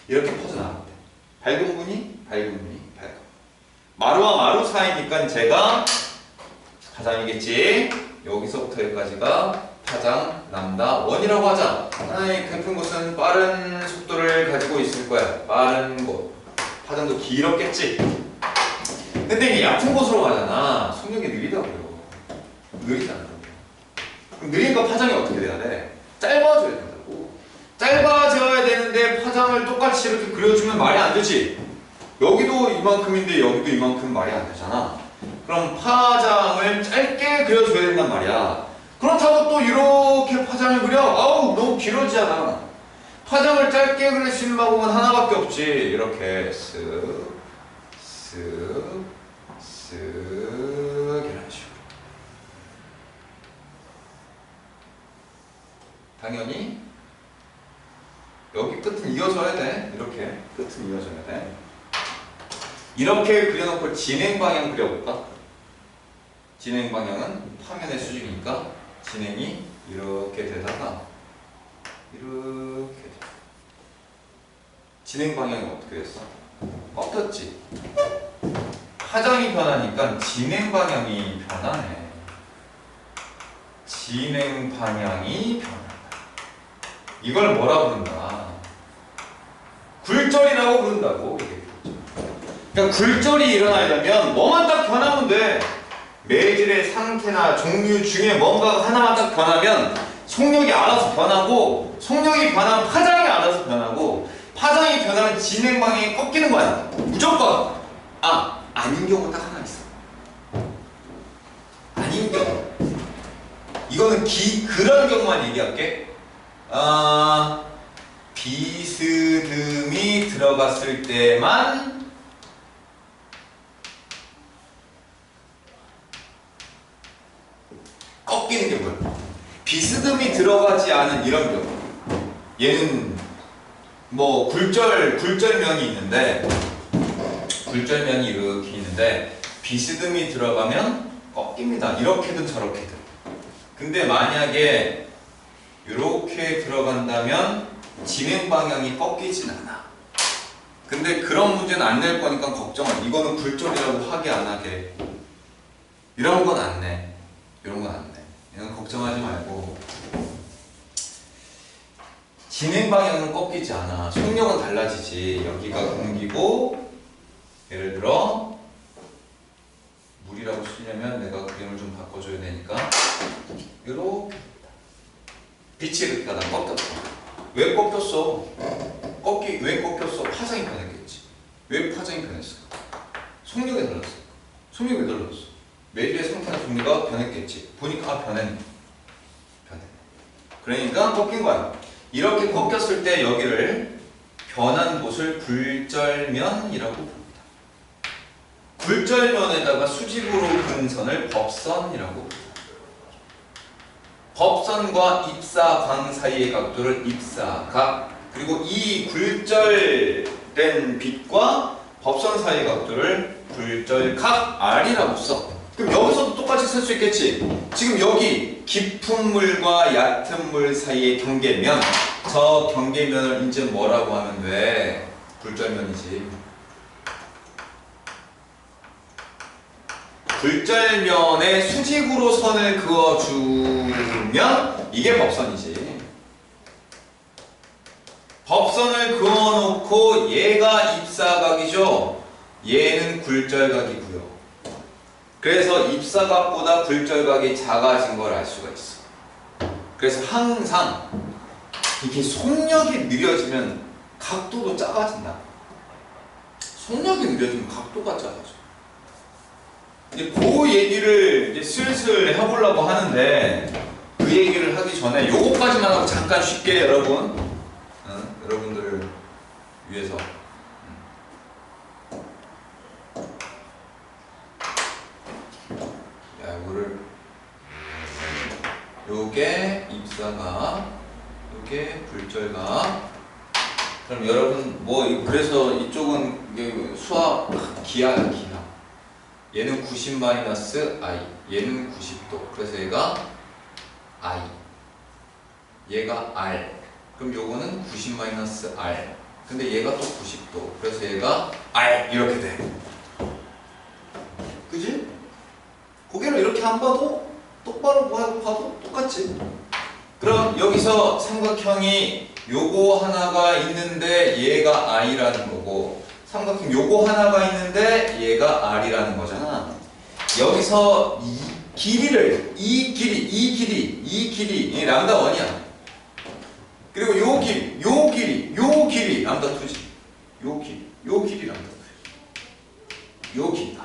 이렇게 퍼져나갔대. 밝은 분이 밝은. 마루와 마루 사이니까 제가 파장이겠지. 여기서부터 여기까지가 파장 람다 원이라고 하자. 하나의 깊은 곳은 빠른 속도를 가지고 있을 거야. 빠른 곳. 파장도 길었겠지. 근데 이게 얕은 곳으로 가잖아. 속력이 느리다고요. 느리잖아. 그럼 느리니까 파장이 어떻게 돼야 돼? 짧아져야 된다고. 짧아져야 되는데 파장을 똑같이 이렇게 그려주면 말이 안 되지. 여기도 이만큼인데 여기도 이만큼 말이 안 되잖아. 그럼 파장을 짧게 그려줘야 된단 말이야. 그렇다고 또 이렇게 파장을 그려? 아우 너무 길어지잖아. 파장을 짧게 그릴 수 있는 방법은 하나밖에 없지. 이렇게 쓱 이런 식으로. 당연히 여기 끝은 이어져야 돼. 이렇게 끝은 이어져야 돼. 이렇게 그려놓고 진행 방향 그려볼까? 진행 방향은 파면의 수직이니까 진행이 이렇게 되다가 이렇게 돼. 진행 방향이 어떻게 됐어? 꺾였지? 파장이 변하니까 진행 방향이 변하네. 진행 방향이 변한다. 이걸 뭐라 부른다? 굴절이라고 부른다고. 그러니까 굴절이 일어나려면 뭐만 딱 변하면 돼. 매질의 상태나 종류 중에 뭔가 하나만 딱 변하면 속력이 알아서 변하고 속력이 변하면 파장이 알아서 변하고 파장이 변하면 진행 방향이 꺾이는 거야. 무조건. 아닌 경우 딱 하나 있어. 아닌 경우. 이거는 그런 경우만 얘기할게. 비스듬히 들어갔을 때만 꺾이는 게 뭐야? 비스듬히 들어가지 않은 이런 경우. 얘는 뭐 굴절면이 있는데 굴절면이 이렇게 있는데 비스듬히 들어가면 꺾입니다. 이렇게든 저렇게든. 근데 만약에 이렇게 들어간다면 진행 방향이 꺾이진 않아. 근데 그런 문제는 안 낼 거니까 걱정을. 이거는 굴절이라고 하게 안 하게. 이런 건 안 내. 이런 건 안 내. 이건 걱정하지 말고. 진행 방향은 꺾이지 않아. 속력은 달라지지. 여기가 공기고 예를 들어 물이라고 쓰려면 내가 그림을 좀 바꿔줘야 되니까 이렇게 빛이 이렇게 가다 꺾였어. 왜 꺾였어? 왜 꺾였어? 파장이 변했겠지. 왜 파장이 변했어? 속력이 달랐어. 속력이 왜 달랐어? 매질의 상태나 종류가 변했겠지. 보니까 변했네. 그러니까 꺾인 거야. 이렇게 꺾였을 때 여기를 변한 곳을 굴절면이라고 부릅니다. 굴절면에다가 수직으로 그은 선을 법선이라고 부릅니다. 법선과 입사광 사이의 각도를 입사각, 그리고 이 굴절된 빛과 법선 사이의 각도를 굴절각 R이라고 써. 그럼 여기서도 똑같이 똑같이 쓸 수 있겠지. 지금 여기 깊은 물과 얕은 물 사이의 경계면, 저 경계면을 이제 뭐라고 하면 돼? 굴절면이지. 굴절면에 수직으로 선을 그어주면 이게 법선이지. 법선을 그어놓고 얘가 입사각이죠. 얘는 굴절각이고요. 그래서 입사각보다 굴절각이 작아진 걸 알 수가 있어. 그래서 항상 이게 속력이 느려지면 각도도 작아진다. 속력이 느려지면 각도가 작아져. 이제 그 얘기를 이제 슬슬 해보려고 하는데, 그 얘기를 하기 전에 요거까지만 하고 잠깐 쉽게 여러분들을 위해서 이거를, 요게 입사각, 요게 굴절각. 그럼 여러분 그래서 이쪽은 이게 수학 기하야, 기하. 얘는 90 마이너스 i, 얘는 90도. 그래서 얘가 i, 얘가 r. 그럼 요거는 90 마이너스 r. 근데 얘가 또 90도. 그래서 얘가 r 이렇게 돼. 그지? 고개를 이렇게 안 봐도 똑바로 봐도 똑같지. 그럼 여기서 삼각형이 요거 하나가 있는데 얘가 i라는 거고, 삼각형 요거 하나가 있는데 얘가 r이라는 거잖아. 여기서 이 길이를, 이 길이 람다 1이야. 그리고 요 길이 람다 2지. 요 길이 람다 2야. 요 길이다.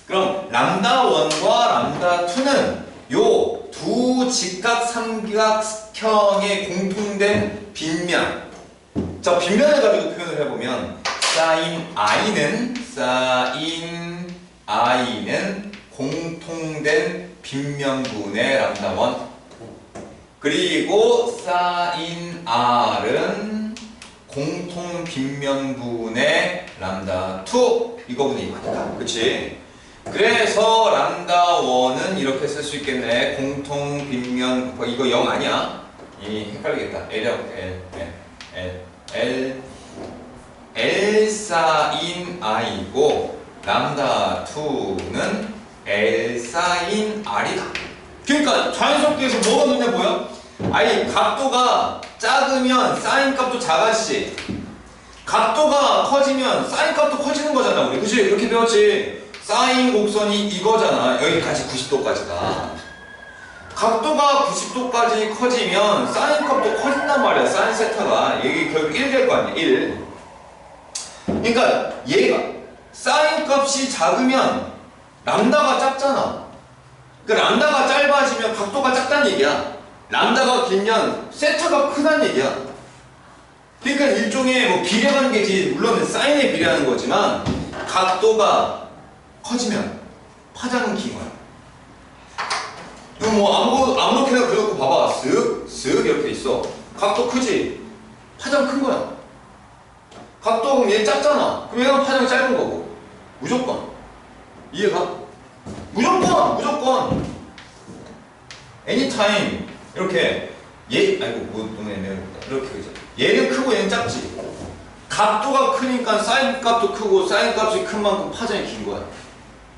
그럼 람다 1과 람다 2는 요 두 직각 삼각형의 공통된 빗면. 자, 빗면을 가지고 표현을 해보면 사인 i는 공통된 빗면분의 람다 1, 그리고 사인 r은 공통 빗면분의 람다 2, 이거분의 이거니까. 그치? 그래서 람다 1은 이렇게 쓸 수 있겠네. 공통 빗면, 이거 0 아니야? 헷갈리겠다. L 사인 i고 람다 2는 L 사인 r이다. 그러니까 자연스럽게 해서 뭐가 눈에 보여? 아니, 각도가 작으면 사인 값도 작아지지. 각도가 커지면 사인 값도 커지는 거잖아, 우리. 그치? 이렇게 배웠지. 사인 곡선이 이거잖아. 여기까지 90도까지가. 각도가 90도까지 커지면 사인 값도 커진단 말이야. 사인 세타가. 이게 결국 1 될 거 아니야. 1. 그러니까 얘가 사인 값이 작으면 람다가 작잖아. 그 람다가 짧아지면 각도가 작다는 얘기야. 람다가 길면 세타가 크다는 얘기야. 그러니까 일종의 뭐 비례하는 게지. 물론 사인에 비례하는 거지만 각도가 커지면 파장은 긴 거야. 이거 뭐 아무렇게나 그려놓고 봐봐. 쓱 이렇게 있어. 각도 크지? 파장 큰 거야. 각도 그럼 얘 작잖아. 그럼 얘가 파장이 짧은 거고. 무조건. 이해가? 무조건. anytime. 이렇게. 이렇게 그죠. 얘는 크고 얘는 작지. 각도가 크니까 사인 값도 크고 사인 값이 큰 만큼 파장이 긴 거야.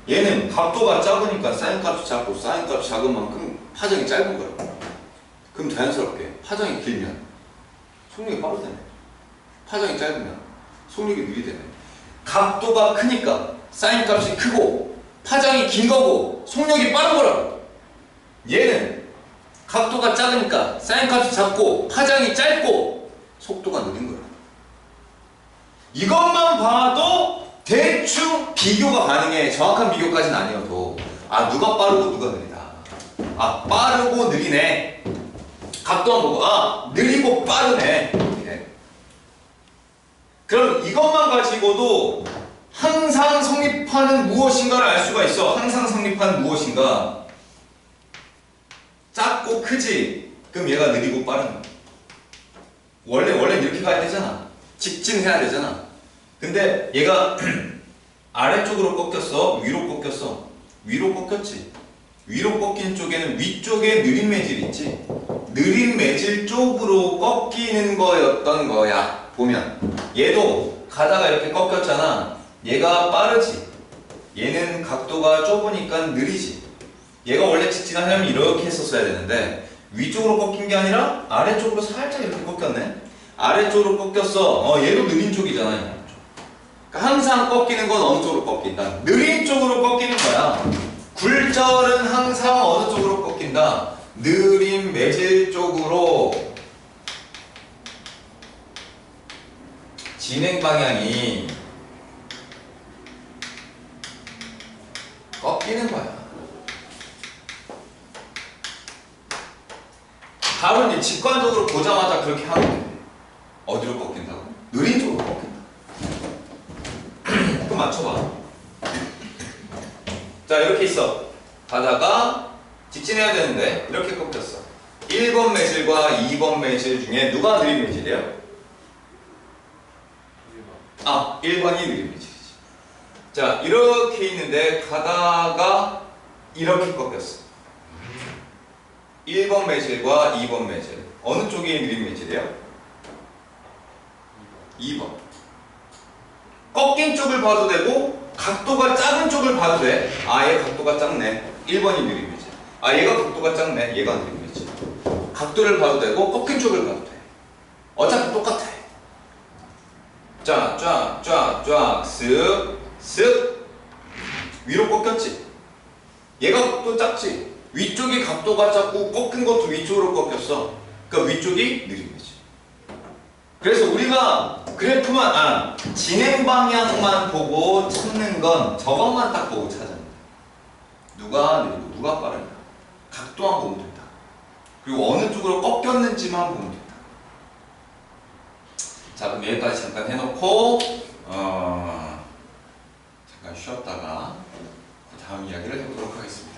얘는 각도가 작으니까 사인 값이 작고 사인 값이 작은 만큼 파장이 짧은 거야. 그럼 자연스럽게 파장이 길면 속력이 빠르다네. 파장이 짧으면 속력이 느리다네. 각도가 크니까 사인 값이 크고 파장이 긴 거고 속력이 빠른 거라고. 얘는 각도가 작으니까 사인 값이 작고 파장이 짧고 속도가 느린 거야. 이것만 봐도 대충 비교가 가능해. 정확한 비교까지는 아니어도. 누가 빠르고 누가 느리다. 빠르고 느리네. 각도 안 보고 느리고 빠르네. 이렇게. 그럼 이것만 가지고도 항상 성립하는 무엇인가를 알 수가 있어. 항상 성립하는 무엇인가. 작고 크지? 그럼 얘가 느리고 빠른 거야. 원래는 이렇게 가야 되잖아. 직진해야 되잖아. 근데 얘가 아래쪽으로 꺾였어? 위로 꺾였어? 위로 꺾였지. 위로 꺾인 쪽에는 위쪽에 느린 매질 있지? 느린 매질 쪽으로 꺾이는 거였던 거야. 보면 얘도 가다가 이렇게 꺾였잖아. 얘가 빠르지. 얘는 각도가 좁으니까 느리지. 얘가 원래 직진하려면 이렇게 했었어야 되는데 위쪽으로 꺾인 게 아니라 아래쪽으로 살짝 이렇게 꺾였네. 아래쪽으로 꺾였어. 얘도 느린 쪽이잖아. 그러니까 항상 꺾이는 건 어느 쪽으로 꺾인다? 느린 쪽으로 꺾이는 거야. 굴절은 항상 어느 쪽으로 꺾인다? 느린 매질 쪽으로. 진행 방향이 꺾이는 거야. 답은 이제 직관적으로 보자마자 그렇게 하면 돼. 어디로 꺾인다고? 느린 쪽으로 꺾인다. 그럼 맞춰봐. 자, 이렇게 있어. 가다가 직진해야 되는데 이렇게 꺾였어. 1번 매질과 2번 매질 중에 누가 느린 매질이야? 1번이 느린 매질이지. 자, 이렇게 있는데 가다가 이렇게 꺾였어. 1번 매질과 2번 매질. 어느 쪽이 느린 매질이에요? 2번. 꺾인 쪽을 봐도 되고 각도가 작은 쪽을 봐도 돼. 얘 각도가 작네. 1번이 느린 매질. 얘가 각도가 작네. 얘가 느린 매질. 각도를 봐도 되고 꺾인 쪽을 봐도 돼. 어차피 똑같아. 자, 쫙, 쓱. 위로 꺾였지? 얘가 각도 작지? 위쪽이 각도가 작고 꺾인 것도 위쪽으로 꺾였어. 그러니까 위쪽이 느린 매질. 그래서 우리가 그래프만, 진행 방향만 보고 찾는 건 저것만 딱 보고 찾아야 돼. 누가 느리고 누가 빠른가. 각도만 보면 된다. 그리고 어느 쪽으로 꺾였는지만 보면 된다. 자, 그럼 여기까지 잠깐 해놓고 잠깐 쉬었다가 그 다음 이야기를 해보도록 하겠습니다.